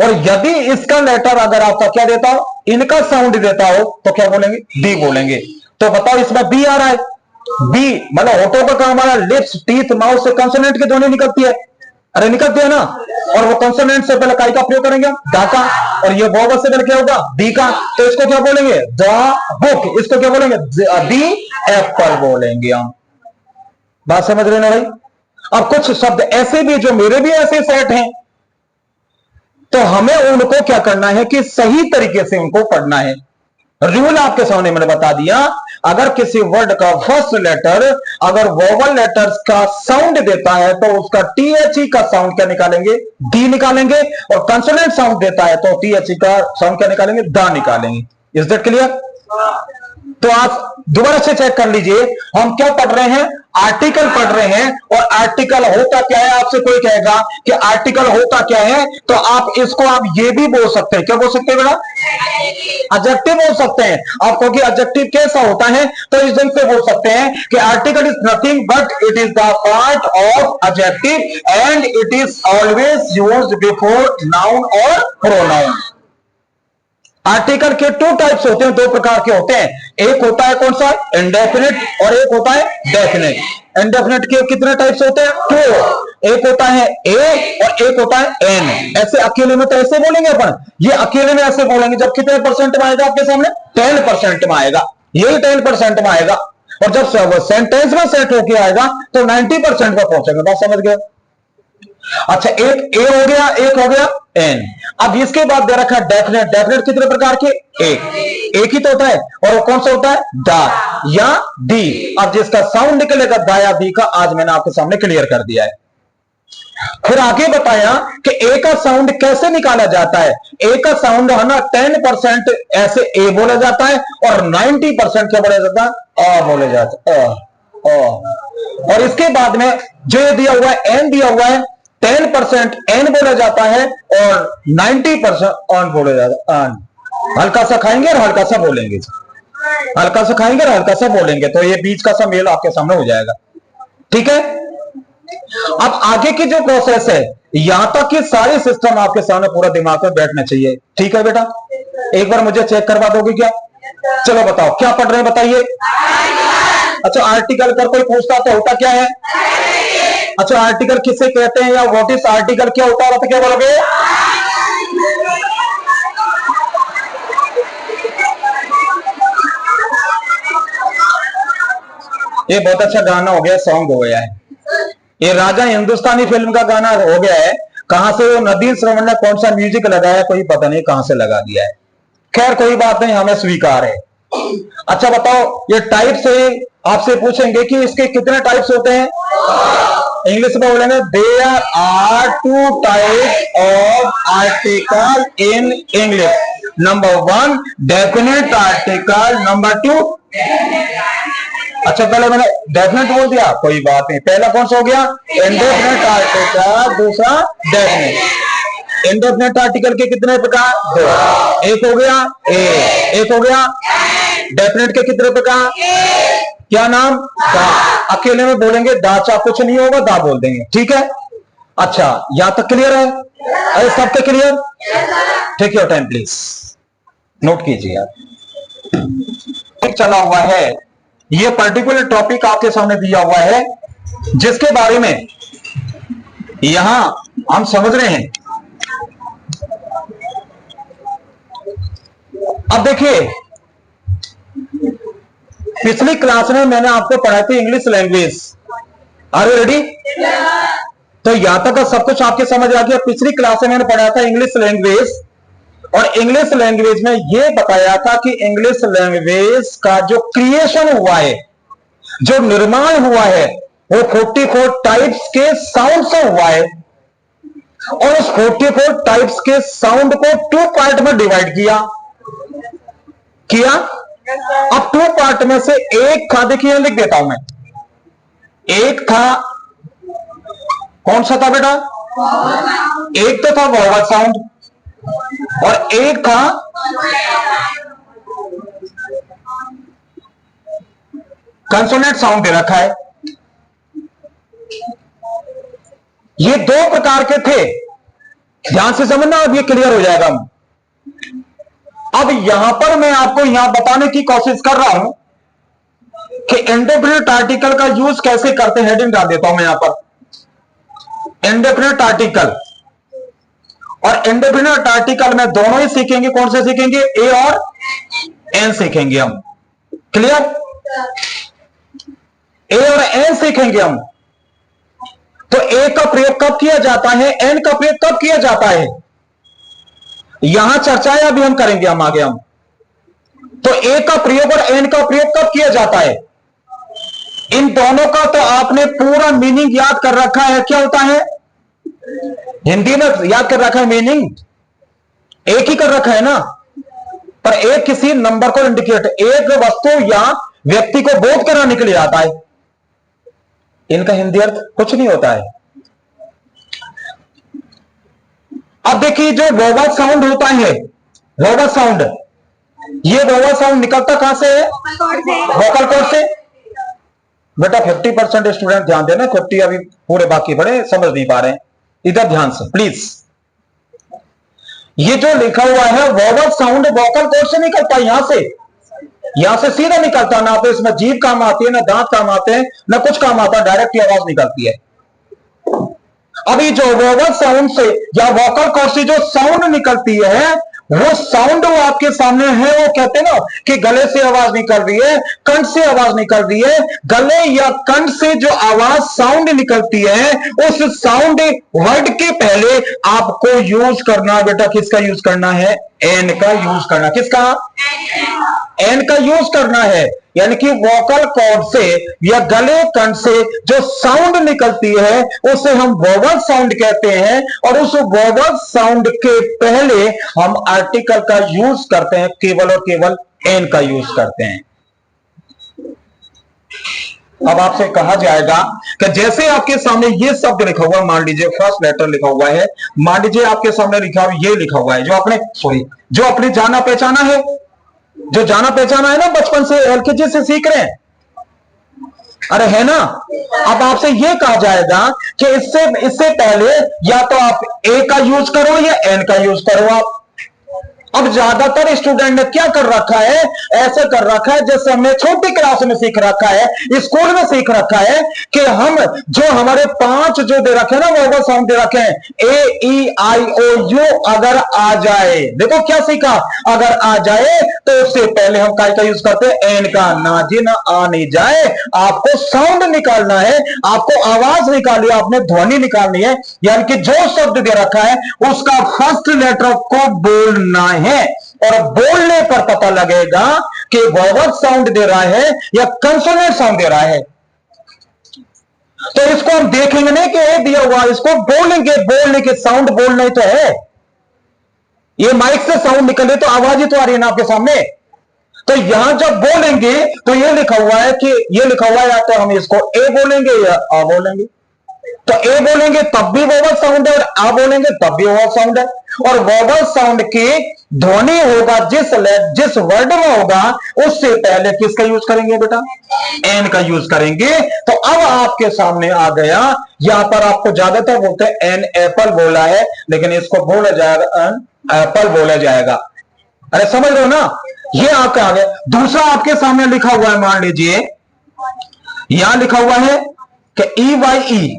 और यदि इसका लेटर अगर आपका क्या देता हो, इनका साउंड देता हो, तो क्या बोलेंगे, दी बोलेंगे। तो बताओ इसमें बी आ रहा है, बी मतलब होठों का काम, हमारा लिप्स, टीथ, माउथ से कंसोनेंट की ध्वनि निकलती है, अरे निकलती है ना, और वो कंसोनेंट से पहले काय का प्रयोग करेंगे, दा का, और ये वोवल से पहले क्या होगा, दी का, तो इसको क्या बोलेंगे, द बुक, इसको क्या बोलेंगे, दी एप्पल बोलेंगे हम। बात समझ रहे ना भाई। अब कुछ शब्द ऐसे भी जो मेरे भी ऐसे सेट हैं, तो हमें उनको क्या करना है कि सही तरीके से उनको पढ़ना है। रूल आपके सामने मैंने बता दिया, अगर किसी वर्ड का फर्स्ट लेटर अगर वोवल लेटर्स का साउंड देता है तो उसका THE का साउंड क्या निकालेंगे, दी निकालेंगे, और कंसोनेंट साउंड देता है तो THE का साउंड क्या निकालेंगे, दा निकालेंगे। Is that clear. तो आप दोबारा से चेक कर लीजिए, हम क्या पढ़ रहे हैं, आर्टिकल पढ़ रहे हैं। और आर्टिकल होता क्या है, आपसे कोई कहेगा कि आर्टिकल होता क्या है, तो आप इसको आप ये भी बोल सकते हैं, क्या बोल सकते हैं बेटा, एडजेक्टिव बोल सकते हैं। आप कहोगे एडजेक्टिव कैसा होता है, तो इस ढंग से बोल सकते हैं कि article is nothing but it is the part of adjective and it is always used before noun और प्रोनाउन। आर्टिकल के टू टाइप्स होते हैं, दो प्रकार के होते हैं। एक होता है कौन सा, इंडेफिनिट, और एक होता है डेफिनिट। इंडेफिनिट के कितने टाइप्स होते हैं, टू। एक होता है ए और एक होता है एन। ऐसे अकेले में तो ऐसे बोलेंगे अपन, ये अकेले में ऐसे बोलेंगे जब कितने परसेंट में आएगा आपके सामने, 10% में आएगा, यही 10% में आएगा। और जब सेंटेंस में सेट होके आएगा तो 90% में पहुंचेंगे। बात समझ गए। अच्छा, एक ए हो गया, एक हो गया एन। अब इसके बाद दे रखा है डेफिनेट। डेफिनेट कितने प्रकार के, एक ही तो होता है, और कौन सा होता है, दा या दी। अब जिसका साउंड निकलेगा दा या दी का, आज मैंने आपके सामने क्लियर कर दिया है। फिर आगे बताया कि ए का साउंड कैसे निकाला जाता है। ए का साउंड है ना 10% ऐसे ए बोला जाता है और 90% क्या बोला जाता है, अ बोला जाता है, और इसके बाद में जो दिया हुआ है एन दिया हुआ है, 10% एन बोला जाता है और 90% ऑन बोला जाता है। हल्का सा खाएंगे और हल्का सा बोलेंगे, हल्का सा खाएंगे और हल्का सा बोलेंगे, तो ये बीच का सा मेल आपके सामने हो जाएगा। ठीक है। अब आगे की जो प्रोसेस है, यहां तक कि सारे सिस्टम आपके सामने पूरा दिमाग में बैठना चाहिए। ठीक है बेटा, एक बार मुझे चेक करवा दोगे क्या? चलो बताओ क्या पढ़ रहे हैं, बताइए। अच्छा, आर्टिकल पर कोई पूछता तो होता क्या है? अच्छा, आर्टिकल किसे कहते हैं या व्हाट इज आर्टिकल क्या होता है, तो क्या बोलोगे? ये बहुत अच्छा गाना हो गया, सॉन्ग हो गया है। ये राजा हिंदुस्तानी फिल्म का गाना हो गया है। कहां से वो नदीम श्रवण ने कौन सा म्यूजिक लगाया, कोई पता नहीं कहां से लगा दिया है। खैर कोई बात नहीं, हमें स्वीकार है। अच्छा बताओ, ये टाइप से आपसे पूछेंगे कि इसके कितने टाइप्स होते हैं। इंग्लिश में बोलेंगे there are 2 types of article in English. Number 1 definite article, number 2। अच्छा, पहले मैंने डेफिनेट बोल दिया, कोई बात नहीं। पहला कौन सा हो गया, इंडेफिनेट आर्टिकल, दूसरा डेफिनेट। इंडेफिनेट आर्टिकल के कितने प्रकार, 2। एक हो गया ए, एक हो गया डेफिनेट के कितने प्रकार, क्या नाम, दा। अकेले में बोलेंगे दा, चा कुछ नहीं होगा, दा बोल देंगे। ठीक है। अच्छा, यहां तक क्लियर है? अरे सब तक clear? Take your time please, note कीजिए आप। चला हुआ है, ये पर्टिकुलर टॉपिक आपके सामने दिया हुआ है, जिसके बारे में यहां हम समझ रहे हैं। अब देखिए, पिछली क्लास में मैंने आपको पढ़ाई थी English language. Are you ready? तो यहां तक सब कुछ आपके समझ आ गया। पिछली क्लास में मैंने पढ़ा था इंग्लिश लैंग्वेज, और इंग्लिश लैंग्वेज में यह बताया था कि इंग्लिश लैंग्वेज का जो क्रिएशन हुआ है, जो निर्माण हुआ है, वो 44 टाइप्स के साउंड से हुआ है। और उस 44 टाइप्स के साउंड को 2 पार्ट में डिवाइड किया। अब 2 पार्ट में से एक था, देखिए लिख देता हूं मैं। एक था, कौन सा था बेटा? एक तो था वोवल साउंड, और एक था कंसोनेंट साउंड दे रखा है। ये 2 प्रकार के थे, ध्यान से समझना, अब ये क्लियर हो जाएगा। अब यहां पर मैं आपको यहां बताने की कोशिश कर रहा हूं कि इंडेफिनिट आर्टिकल का यूज कैसे करते हैं। हेडिंग डाल देता हूं मैं यहां पर, इंडेफिनिट आर्टिकल। और इंडेफिनिट आर्टिकल में दोनों ही सीखेंगे। कौन से सीखेंगे? ए और एन सीखेंगे हम। क्लियर? ए और एन सीखेंगे हम। तो ए का प्रयोग कब किया जाता है, एन का प्रयोग कब किया जाता है, यहां चर्चाएं अभी हम करेंगे हम आगे। हम तो ए का प्रयोग और एन का प्रयोग कब किया जाता है, इन दोनों का तो आपने पूरा मीनिंग याद कर रखा है। क्या होता है, हिंदी में याद कर रखा है मीनिंग, एक ही कर रखा है ना। पर एक किसी नंबर को इंडिकेट, एक वस्तु या व्यक्ति को बोध कराने के लिए आता है। इनका हिंदी अर्थ कुछ नहीं होता है। अब देखिए जो वोवल साउंड होता है, वोवल साउंड, ये वोवल साउंड निकलता कहां से है? वोकल कॉर्ड से। बेटा 50% स्टूडेंट ध्यान देना, 50 अभी पूरे बाकी पड़े समझ नहीं पा रहे हैं, इधर ध्यान से प्लीज। ये जो लिखा हुआ है वोवल साउंड वोकल कॉर्ड से निकलता है, यहां से सीधा निकलता, ना तो इसमें जीभ काम आती है, ना दांत काम आते हैं, ना कुछ काम आता, डायरेक्ट आवाज निकलती है। अभी जो वोवल साउंड से या वोकल कॉर्ड से जो साउंड निकलती है, वो साउंड वो आपके सामने है, वो कहते हैं ना कि गले से आवाज निकल रही है, कंठ से आवाज निकल रही है। गले या कंठ से जो आवाज साउंड निकलती है, उस साउंड वर्ड के पहले आपको यूज करना, बेटा किसका यूज करना है? एन का यूज करना। किसका? एन का यूज करना है। यानी कि वोकल कॉर्ड से या गले कंठ से जो साउंड निकलती है उसे हम वोवल साउंड कहते हैं, और उस वोवल साउंड के पहले हम आर्टिकल का यूज करते हैं, केवल और केवल एन का यूज करते हैं। अब आपसे कहा जाएगा कि जैसे आपके सामने ये शब्द लिखा हुआ, मान लीजिए फर्स्ट लेटर लिखा हुआ है, मान लीजिए आपके सामने लिखा हुआ ये लिखा हुआ है, जो आपने जाना पहचाना है, जो जाना पहचाना है ना, बचपन से एलकेजी से सीख रहे हैं, अरे है ना। अब आपसे ये कहा जाएगा कि इससे पहले या तो आप ए का यूज करो या एन का यूज करो आप। अब ज्यादातर स्टूडेंट ने क्या कर रखा है, ऐसे कर रखा है जैसे हमने छोटी क्लास में सीख रखा है, स्कूल में सीख रखा है कि हम जो हमारे 5 जो दे रखे हैं ना वोवल साउंड दे रखे हैं, ए ई आई ओ यू, अगर आ जाए, देखो क्या सीखा, अगर आ जाए तो उससे पहले हम काय का यूज करते हैं? एन का। ना जी ना, आ नहीं जाए, आपको साउंड निकालना है, आपको आवाज निकाली, आपने ध्वनि निकालनी है, यानी कि जो शब्द दे रखा है उसका फर्स्ट लेटर को बोलना है, और बोलने पर पता लगेगा कि वोवल साउंड दे रहा है या कंसोनेंट साउंड दे रहा है। तो इसको हम देखेंगे नहीं कि ए दिया हुआ, इसको बोलेंगे, बोलने के साउंड बोलना ही तो है। ये माइक से साउंड निकले तो आवाज ही तो आ रही है ना आपके सामने। तो यहां जब बोलेंगे तो ये लिखा हुआ है कि ये लिखा हुआ है या तो हम इसको ए बोलेंगे या आ बोलेंगे। तो ए बोलेंगे तब भी वोवल साउंड है, और आ बोलेंगे तब भी वोवल साउंड है। और वोवल साउंड की ध्वनि होगा जिस वर्ड में होगा, उससे पहले किसका यूज करेंगे बेटा? एन का यूज करेंगे। तो अब आपके सामने आ गया, यहां पर आपको ज्यादातर बोलते हैं एन एप्पल बोला है, लेकिन इसको बोला जाएगा एन एप्पल बोला जाएगा। अरे समझ रहे हो ना, ये आपका आ गया। दूसरा आपके सामने लिखा हुआ है, मान लीजिए यहां लिखा हुआ है कि ई वाई ई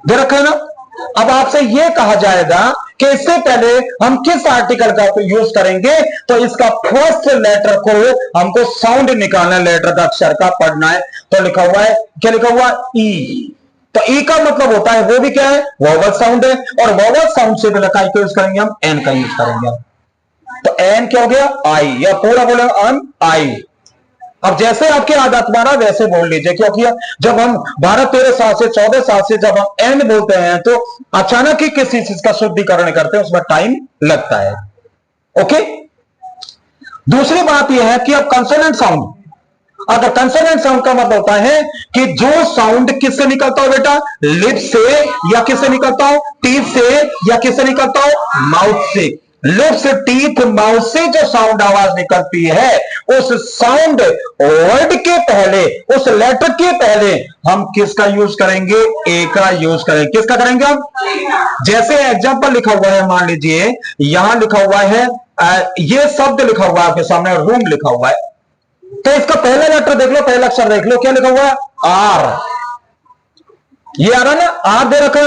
दे रखा है ना। अब आपसे यह कहा जाएगा कि इससे पहले हम किस आर्टिकल का यूज करेंगे, तो इसका फर्स्ट लेटर को हमको साउंड निकालना, लेटर का अक्षर का पढ़ना है। तो लिखा हुआ है, क्या लिखा हुआ? ई। तो ई का मतलब होता है वो भी क्या है? वोवल साउंड है। और वोवल साउंड से पहले काय का यूज करेंगे? हम एन का यूज करेंगे। तो एन क्या हो गया? आई, या पूरा बोले आई। अब जैसे आपकी आदत माना वैसे बोल लीजिए, क्योंकि जब हम 12-13 साल से 14 साल से जब हम एन बोलते हैं तो अचानक ही किसी चीज का शुद्धिकरण करते हैं, उसमें टाइम लगता है। ओके। दूसरी बात यह है कि अब कंसोनेंट साउंड, अगर कंसोनेंट साउंड का मतलब होता है कि जो साउंड किससे निकलता हो बेटा? लिप से, या किससे निकलता हो? टीथ से, या किससे निकलता हो? माउथ से। लिप्स, टीथ, माउथ से जो साउंड आवाज निकलती है, उस साउंड वर्ड के पहले, उस लेटर के पहले हम किसका यूज करेंगे? ए का यूज करेंगे। किसका करेंगे हम? जैसे एग्जांपल लिखा हुआ है, मान लीजिए यहां लिखा हुआ है, ये शब्द लिखा हुआ है आपके सामने, रूम लिखा हुआ है, तो इसका पहला लेटर देख लो, पहला अक्षर देख लो, क्या लिखा हुआ है? आर। ये आ रहा है ना, आर दे रखा।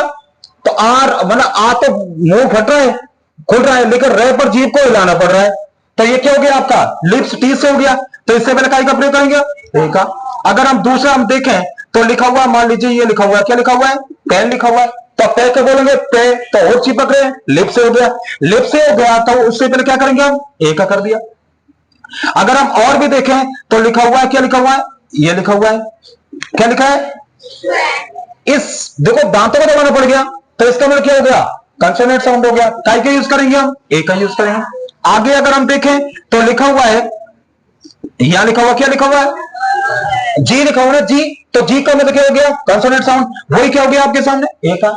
तो आर मतलब आ तो मुंह फट रहा है, खुल रहा है, लेकिन रे पर जीभ को हिलाना पड़ रहा है। तो ये क्या हो गया आपका? लिप्स टी से हो गया। तो इससे पहले काय का प्रयोग करेंगे? ए का। अगर हम दूसरा हम देखें तो लिखा हुआ, मान लीजिए ये लिखा हुआ है, क्या लिखा हुआ है? पेन लिखा हुआ है। तो पे के बोलेंगे पे, तो और चिपक रहे हैं, लिप से हो गया। लिप से हो गया तो उससे पहले क्या करेंगे हम? ए का कर दिया। अगर हम और भी देखें तो लिखा हुआ है, क्या लिखा हुआ है? ये लिखा हुआ है, क्या लिखा है? इस देखो दांतों को दबाना पड़ गया, तो इसका मतलब क्या हो गया? कंसोनेंट साउंड हो गया। काय का यूज करेंगे हम? ए का यूज करेंगे। आगे अगर हम देखें तो लिखा हुआ है, यहां लिखा हुआ, क्या लिखा हुआ है, जी लिखा हुआ है जी। तो जी का मतलब क्या हो गया, कंसोनेंट साउंड, वही क्या हो गया आपके सामने, ए का।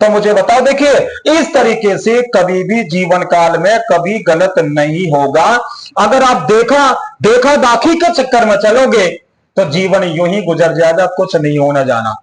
तो मुझे बताओ, देखिए इस तरीके से कभी भी जीवन काल में कभी गलत नहीं होगा। अगर आप देखा दाखी के चक्कर में चलोगे तो जीवन यूं ही गुजर जाएगा, कुछ नहीं होना जाना।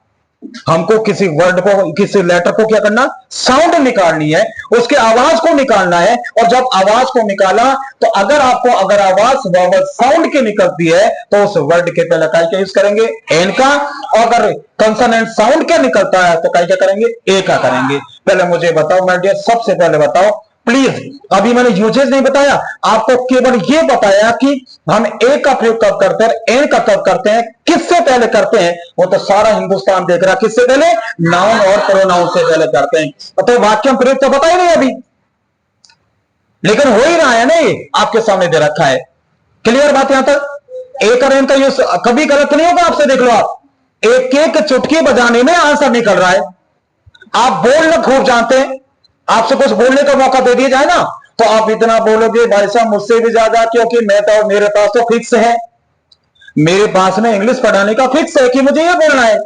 हमको किसी वर्ड को, किसी लेटर को क्या करना, साउंड निकालनी है, उसके आवाज को निकालना है। और जब आवाज को निकाला तो अगर आपको, अगर आवाज वावल साउंड की निकलती है तो उस वर्ड के पहले काय का यूज करेंगे, एन का। और अगर कंसोनेंट साउंड क्या निकलता है तो काय क्या करेंगे, ए का करेंगे। पहले मुझे बताओ माय डियर, सबसे पहले बताओ प्लीज, अभी मैंने यूजेज नहीं बताया आपको, केवल ये बताया कि हम ए का प्रयोग कब करते हैं, एन का कब करते हैं, किससे पहले करते हैं। वो तो सारा हिंदुस्तान देख रहा, किससे पहले, नाउन और प्रोनाउन से पहले करते हैं। तो वाक्य प्रयोग तो पता ही नहीं अभी, लेकिन हो ही रहा है ना, ये आपके सामने दे रखा है। क्लियर बात यहां तक। ए का एन का यूज कभी गलत नहीं होगा, आपसे देख लो, आप एक एक चुटकी बजाने में आंसर निकल रहा है। आप बोलना खूब जानते हैं, आपसे कुछ बोलने का मौका दे दिया जाए ना तो आप इतना बोलोगे भाई साहब मुझसे भी ज्यादा, क्योंकि मैं तो, मेरे पास तो फिक्स है, मेरे पास में इंग्लिश पढ़ाने का फिक्स है कि मुझे ये बोलना है।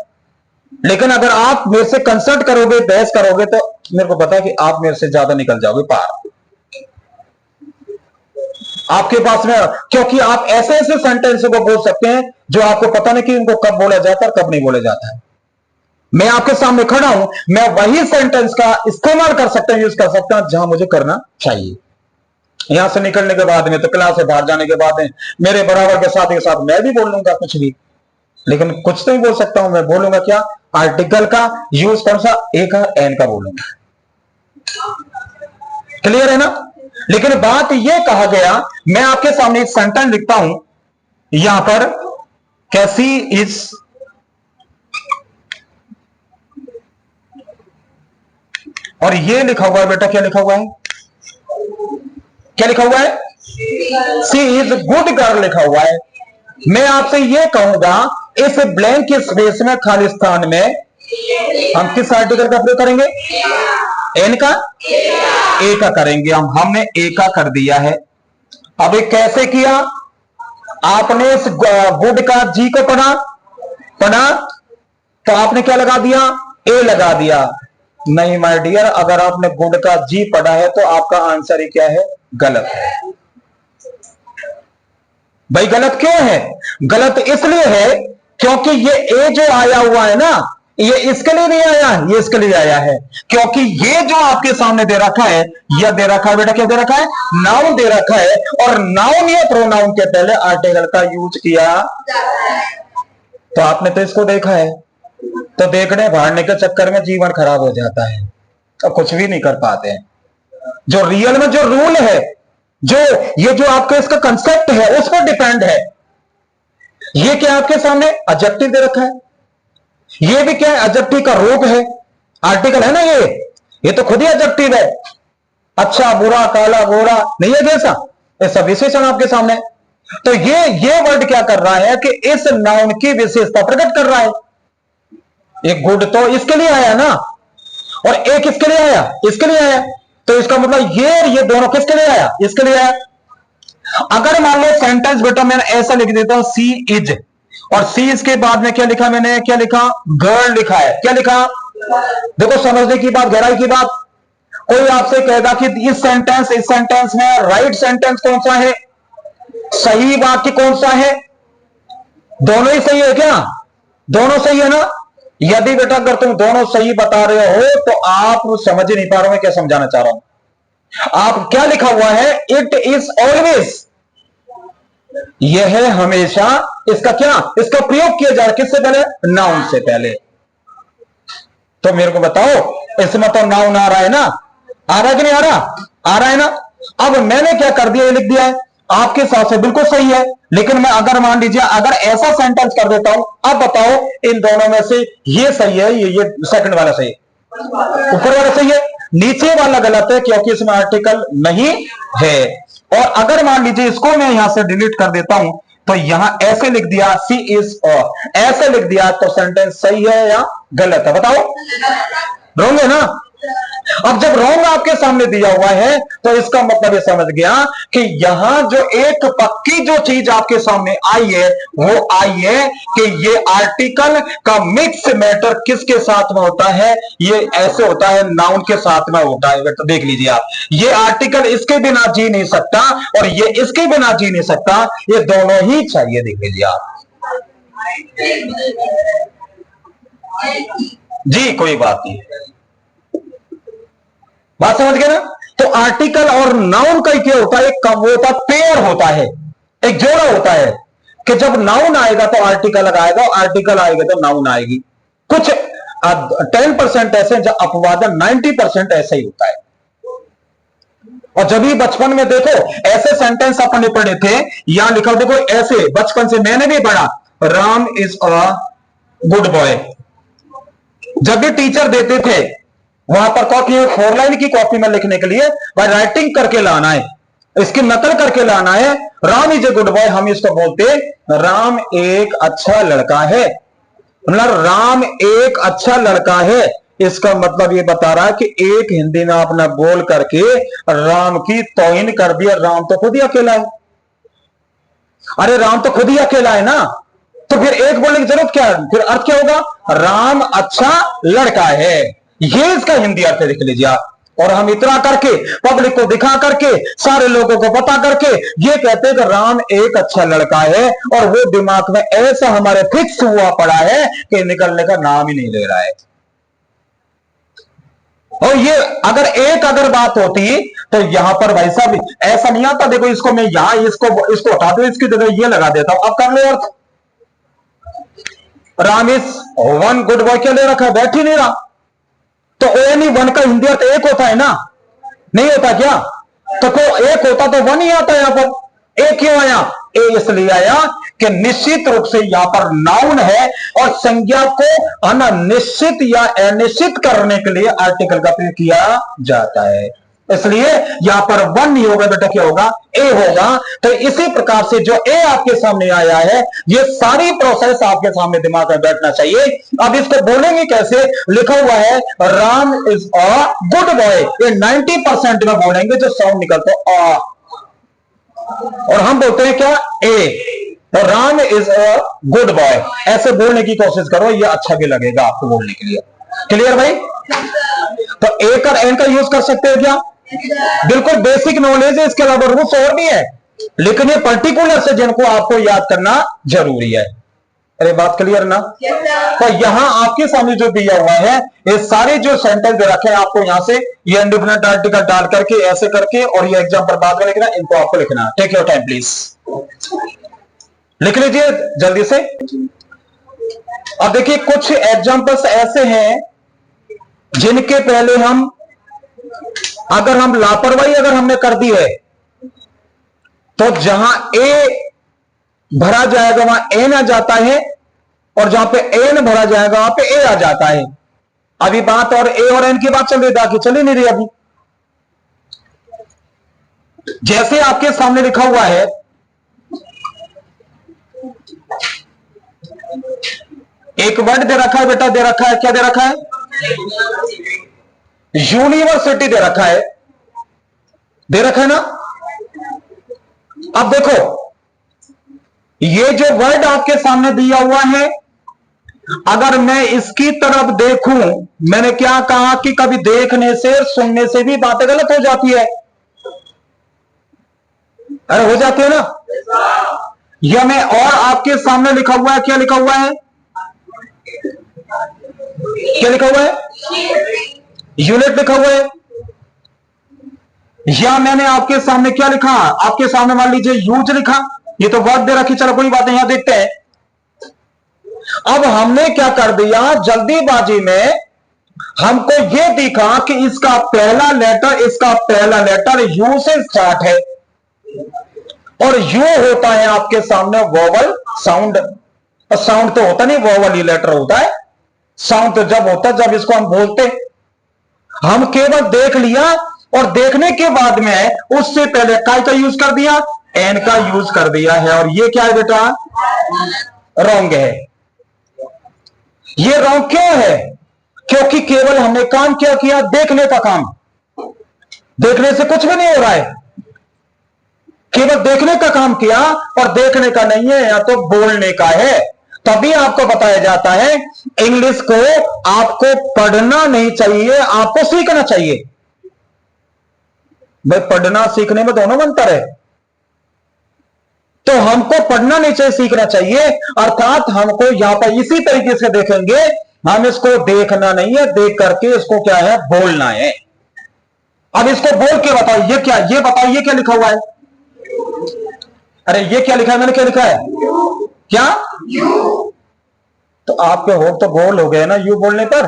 लेकिन अगर आप मेरे से कंसल्ट करोगे, बहस करोगे, तो मेरे को पता है कि आप मेरे से ज्यादा निकल जाओगे पार आपके पास में, क्योंकि आप ऐसे ऐसे सेंटेंस को बोल सकते हैं जो आपको पता नहीं कि उनको कब बोला जाता है और कब नहीं बोला जाता है। मैं आपके सामने खड़ा हूं, मैं वही सेंटेंस का इस्तेमाल कर सकता हूं, यूज कर सकता हूं जहां मुझे करना चाहिए। यहां से निकलने के बाद में, तो क्लास से बाहर जाने के बाद में मेरे बराबर के साथ मैं भी बोल लूंगा कुछ भी, लेकिन कुछ तो ही बोल सकता हूं। मैं बोलूंगा क्या, आर्टिकल का यूज कौन सा, ए का, एन का बोलूंगा। क्लियर है ना। लेकिन बात यह कहा गया, मैं आपके सामने एक सेंटेंस लिखता हूं यहां पर, कैसी इज, और ये लिखा हुआ है बेटा, क्या लिखा हुआ है, क्या लिखा हुआ है, सी इज गुड गर्ल लिखा हुआ है। मैं आपसे ये कहूंगा, इस ब्लैंक स्पेस में, खाली स्थान में हम किस आर्टिकल का प्रयोग करेंगे, एन का, ए का करेंगे। हमने ए का कर दिया है। अब ये कैसे किया, आपने इस गुड का जी को पढ़ा तो आपने क्या लगा दिया, ए लगा दिया। नहीं माय डियर, अगर आपने गुड का जी पढ़ा है तो आपका आंसर ही क्या है, गलत है। भाई गलत क्यों है, गलत इसलिए है क्योंकि ये ए जो आया हुआ है ना, ये इसके लिए नहीं आया, ये इसके लिए आया है। क्योंकि ये जो आपके सामने दे रखा है, यह दे रखा है बेटा, क्या दे रखा है, नाउन दे रखा है। और नाउन या प्रोनाउन के पहले आर्टिकल का यूज किया, तो आपने तो इसको देखा है। तो देखने भाड़ने के चक्कर में जीवन खराब हो जाता है और कुछ भी नहीं कर पाते हैं। जो रियल में जो रूल है, जो ये जो आपका इसका कंसेप्ट है, उस पर डिपेंड है। ये क्या आपके सामने एडजेक्टिव दे रखा है, ये भी क्या है, एडजेक्टिव का रूप है, आर्टिकल है ना, ये तो खुद ही एडजेक्टिव है। अच्छा बुरा काला गोरा नहीं है जैसा, ये सब विशेषण आपके सामने। तो ये वर्ड क्या कर रहा है कि इस नाउन की विशेषता प्रकट कर रहा है। एक गुड तो इसके लिए आया ना, और एक किसके लिए आया, इसके लिए आया। तो इसका मतलब ये दोनों किसके लिए आया, इसके लिए आया। अगर मान लो सेंटेंस बेटा मैंने ऐसा लिख देता हूं, सी इज, और सी इज के बाद में क्या लिखा मैंने, क्या लिखा, गर्ल लिखा है, क्या लिखा। देखो समझने की बात, गहराई की बात। कोई आपसे कहेगा कि इस सेंटेंस में राइट सेंटेंस कौन सा है, सही वाक्य कौन सा है। दोनों ही सही है क्या, दोनों सही है ना। यदि बेटा अगर तुम दोनों सही बता रहे हो तो आप समझ ही नहीं पा रहे हो मैं क्या समझाना चाह रहा हूं। आप क्या लिखा हुआ है, इट इज ऑलवेज, यह है हमेशा, इसका क्या, इसका प्रयोग किया जा रहा है किससे पहले, नाउन से पहले। तो मेरे को बताओ इसमें तो नाउन आ रहा है ना, आ रहा है कि नहीं आ रहा, आ रहा है ना। अब मैंने क्या कर दिया, ये लिख दिया है, आपके हिसाब से बिल्कुल सही है। लेकिन मैं अगर मान लीजिए अगर ऐसा सेंटेंस कर देता हूं, अब बताओ इन दोनों में से ये सही है, ये सेकंड वाला सही है, ऊपर वाला सही है, नीचे वाला गलत है क्योंकि इसमें आर्टिकल नहीं है। और अगर मान लीजिए इसको मैं यहां से डिलीट कर देता हूं, तो यहां ऐसे लिख दिया, सी इज, और ऐसे लिख दिया, तो सेंटेंस सही है या गलत है, बताओ। रोंगे ना, अब जब रॉन्ग आपके सामने दिया हुआ है तो इसका मतलब ये समझ गया कि यहां जो एक पक्की जो चीज आपके सामने आई है वो आई है कि ये आर्टिकल का मिक्स मैटर किसके साथ में होता है, ये ऐसे होता है नाउन के साथ में होता है। तो देख लीजिए आप, ये आर्टिकल इसके बिना जी नहीं सकता और ये इसके बिना जी नहीं सकता, ये दोनों ही चाहिए। देख लीजिए आप जी, कोई बात नहीं, बात समझ गए ना। तो आर्टिकल और नाउन का क्या होता है, एक होता पेयर होता है, एक जोड़ा होता है कि जब नाउन आएगा तो आर्टिकल आएगा, आर्टिकल आएगा तो नाउन आएगी। कुछ 10% ऐसे जब अपवादन 90% ऐसे ही होता है। और जब भी बचपन में देखो ऐसे सेंटेंस अपने पढ़े थे, यहां लिखा देखो ऐसे, बचपन से मैंने भी पढ़ा, Ram is a good boy. जब भी टीचर देते थे वहां पर कॉपी, 4 लाइन की कॉपी में लिखने के लिए भाई राइटिंग करके लाना है, इसकी नकल करके लाना है, Ram is a good boy, हम इसको बोलते राम एक अच्छा लड़का है। मतलब राम एक अच्छा लड़का है, इसका मतलब ये बता रहा है कि एक हिंदी में आपने बोल करके राम की तौहीन कर दिया। राम तो खुद ही अकेला है, अरे राम तो खुद ही अकेला है ना, तो फिर एक बोलने की जरूरत क्या है, फिर अर्थ क्या होगा, राम अच्छा लड़का है, ये इसका हिंदी अर्थ है। देख लीजिए आप, और हम इतना करके पब्लिक को दिखा करके सारे लोगों को पता करके ये कहते हैं कि राम एक अच्छा लड़का है, और वो दिमाग में ऐसा हमारे फिक्स हुआ पड़ा है कि निकलने का नाम ही नहीं ले रहा है। और ये अगर बात होती तो यहां पर भाई साहब ऐसा नहीं आता, देखो इसको मैं यहां इसको हटा दो, इसकी जगह ये लगा देता हूं, अब कर लो अर्थ। Ram is one good boy क्या ले रखा है, बैठ ही नहीं रहा, तो ओनली वन का हिंदी अर्थ एक होता है ना, नहीं होता क्या, तो को एक होता तो वन ही आता है। यहां पर एक क्यों आया, ए इसलिए आया कि निश्चित रूप से यहां पर नाउन है और संज्ञा को अनिश्चित या अनिश्चित करने के लिए आर्टिकल का प्रयोग किया जाता है, इसलिए यहां पर वन नहीं होगा बेटा, क्या होगा, ए होगा। तो इसी प्रकार से जो ए आपके सामने आया है, ये सारी प्रोसेस आपके सामने दिमाग में बैठना चाहिए। अब इसको बोलेंगे कैसे, लिखा हुआ है Ram is a good boy, ये 90% में बोलेंगे जो साउंड निकलता है आ, और हम बोलते हैं क्या, ए। तो Ram is a good boy, ऐसे बोलने की कोशिश करो, ये अच्छा भी लगेगा आपको बोलने के लिए। क्लियर भाई। तो ए का एन का यूज कर सकते हैं क्या, बिल्कुल बेसिक नॉलेज है, इसके अलावा रूल्स और भी है, लेकिन ये पर्टिकुलर से जिनको आपको याद करना जरूरी है। अरे बात क्लियर ना। तो यहां आपके सामने जो दिया हुआ है, ये सारे जो सेंटेंस दे रखे हैं आपको, यहां से ये इंडिपेंडेंट आर्टिकल डाल करके ऐसे करके, और ये एग्जाम पर बाद में लिखना, इनको आपको लिखना। टेक योर टाइम प्लीज, लिख लीजिए जल्दी से। अब देखिए कुछ एग्जाम्पल्स ऐसे हैं जिनके पहले हम अगर हम लापरवाही अगर हमने कर दी है तो जहां ए भरा जाएगा वहां एन आ जाता है, और जहां पे एन भरा जाएगा वहां पे ए आ जाता है। अभी बात और ए और एन की बात चल रही, बाकी चल ही नहीं रही अभी। जैसे आपके सामने लिखा हुआ है, एक वर्ड दे रखा है बेटा, दे रखा है, क्या दे रखा है, यूनिवर्सिटी दे रखा है, दे रखा है ना। अब देखो ये जो वर्ड आपके सामने दिया हुआ है, अगर मैं इसकी तरफ देखूं, मैंने क्या कहा कि कभी देखने से सुनने से भी बातें गलत हो जाती है, अरे हो जाती है ना। यह मैं और आपके सामने लिखा हुआ है, क्या लिखा हुआ है, क्या लिखा हुआ है, यूनिट लिखा हुआ है, या मैंने आपके सामने क्या लिखा, आपके सामने मान लीजिए यूज लिखा, ये तो वर्ड दे रखी, चलो कोई बात नहीं, यहां देखते हैं। अब हमने क्या कर दिया, जल्दीबाजी में हमको यह दिखा कि इसका पहला लेटर यू से स्टार्ट है, और यू होता है आपके सामने वोवल साउंड। साउंड तो होता नहीं, वोवल ही लेटर होता है। साउंड तो जब होता है जब इसको हम बोलते, हम केवल देख लिया, और देखने के बाद में उससे पहले काय का यूज कर दिया, एन का यूज कर दिया है, और ये क्या है बेटा, रॉन्ग है। ये रॉन्ग क्यों है, क्योंकि केवल हमने काम क्या किया, देखने का काम। देखने से कुछ भी नहीं हो रहा है, केवल देखने का काम किया, और देखने का नहीं है, या तो बोलने का है। तभी आपको बताया जाता है इंग्लिश को आपको पढ़ना नहीं चाहिए, आपको सीखना चाहिए। भाई पढ़ना सीखने में दोनों अंतर है। तो हमको पढ़ना नहीं चाहिए, सीखना चाहिए। अर्थात हमको यहां पर इसी तरीके से देखेंगे, हम इसको देखना नहीं है, देख करके इसको क्या है, बोलना है। अब इसको बोल के बताओ, ये क्या, ये बताओ ये क्या लिखा हुआ है? अरे ये क्या लिखा है, मैंने क्या लिखा है? क्या? तो आपके होठ तो गोल हो गए ना यू बोलने पर।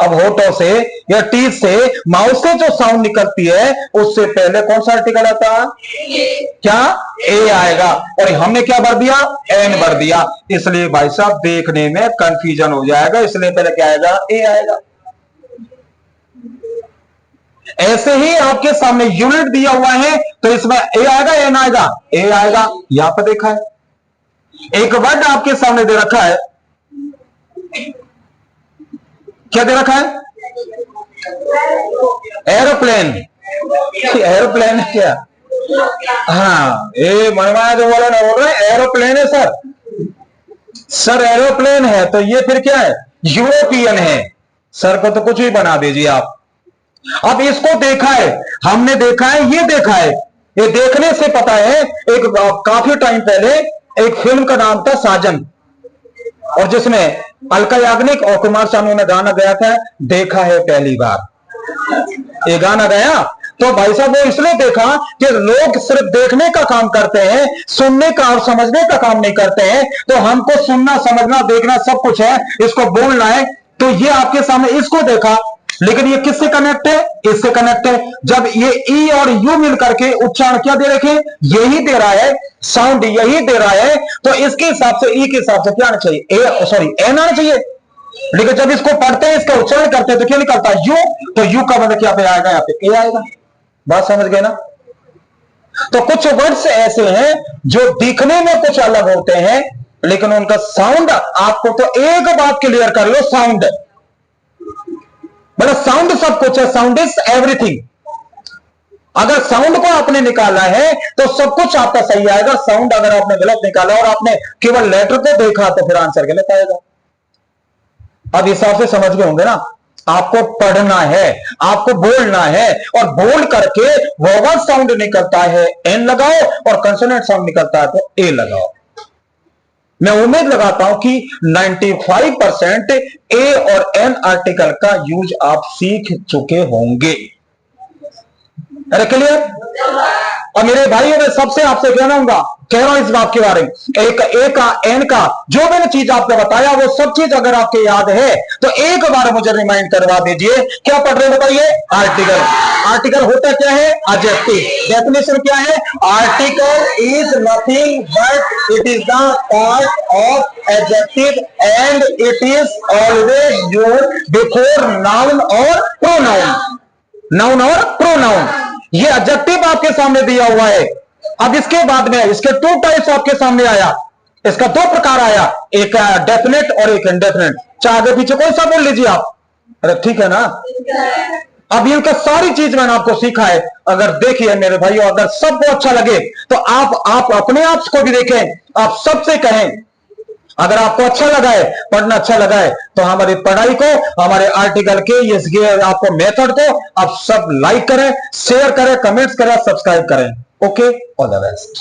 अब होठों से या टीथ से, माउथ से जो साउंड निकलती है, उससे पहले कौन सा आर्टिकल आता है? क्या? ए आएगा। और हमने क्या भर दिया? एन भर दिया। इसलिए भाई साहब देखने में कंफ्यूजन हो जाएगा, इसलिए पहले क्या आएगा? ए आएगा। ऐसे ही आपके सामने यूनिट दिया हुआ है, तो इसमें ए आएगा, एन आएगा? ए आएगा। यहां पर देखा है, एक वर्ड आपके सामने दे रखा है, क्या दे रखा है? एरोप्लेन। एरोप्लेन है क्या? हाँ, ये मनमाया जो बोला ना, बोल रहे एरोप्लेन है सर। सर एरोप्लेन है तो ये फिर क्या है? यूरोपियन है। सर को तो कुछ भी बना दीजिए आप। अब इसको देखा है, हमने देखा है, ये देखा है। ये देखने से पता है, एक काफी टाइम पहले एक फिल्म का नाम था साजन, और जिसमें अलका याग्निक और कुमार सानू ने गाना गाया था, देखा है पहली बार। ये गाना गाया तो भाई साहब वो इसलिए देखा कि लोग सिर्फ देखने का काम करते हैं, सुनने का और समझने का काम नहीं करते हैं। तो हमको सुनना, समझना, देखना सब कुछ है, इसको बोलना है। तो ये आपके सामने इसको देखा, लेकिन ये किससे कनेक्ट है? इससे कनेक्ट है। जब ये ई और यू मिल करके उच्चारण क्या दे रखे, यही दे रहा है, साउंड यही दे रहा है, तो इसके हिसाब से ई के हिसाब से क्या आना चाहिए? ए, सॉरी, एन आना चाहिए। लेकिन जब इसको पढ़ते हैं, इसका उच्चारण करते हैं, तो क्या निकलता है? यू। तो यू का मतलब क्या पे आएगा? यहाँ पे ए आएगा। बात समझ गए ना? तो कुछ वर्ड्स ऐसे हैं जो दिखने में कुछ अलग होते हैं, लेकिन उनका साउंड आपको, तो एक बात क्लियर कर लो, साउंड मतलब साउंड सब कुछ है। Sound is everything. अगर साउंड को आपने निकाला है तो सब कुछ आपका सही आएगा। साउंड अगर आपने गलत निकाला और आपने केवल लेटर को देखा तो फिर आंसर गलत आएगा। अब हिसाब से समझ गए होंगे ना? आपको पढ़ना है, आपको बोलना है, और बोल करके वोवल साउंड निकलता है एन लगाओ, और कंसोनेंट साउंड निकलता है तो ए लगाओ। मैं उम्मीद लगाता हूं कि 95% ए और एन आर्टिकल का यूज आप सीख चुके होंगे। अरे क्लियर? और मेरे भाइयों, मैं सबसे आपसे कहना होगा, कह रहा हूं इस बात के बारे में, एक ए का, एन का, जो मैंने चीज आपको बताया वो सब चीज अगर आपके याद है तो एक बार मुझे रिमाइंड करवा दीजिए। क्या पढ़ रहे हो बताइए? आर्टिकल। आर्टिकल होता क्या है? एडजेक्टिव। डेफिनेशन क्या है? Article is nothing but it is the part of adjective and it is always used before noun और प्रोनाउन। नाउन और प्रोनाउन। ये एडजेक्टिव आपके सामने दिया हुआ है। अब इसके बाद में इसके टू टाइप्स आपके सामने आया, इसका दो प्रकार आया, एक डेफिनेट और एक इनडेफिनेट। चाहे आगे पीछे कोई सा बोल लीजिए आप। अरे ठीक है ना? अब इनका सारी चीज मैंने आपको सीखा है। अगर देखिए मेरे भाइयों, अगर सबको अच्छा लगे तो आप अपने आप को भी देखें, आप सबसे कहें। अगर आपको अच्छा लगा है, पढ़ना अच्छा लगा है, तो हमारी पढ़ाई को, हमारे आर्टिकल के ये आपको मेथड को आप सब लाइक करें, शेयर करें, कमेंट्स करें, सब्सक्राइब करें। Okay, all the best.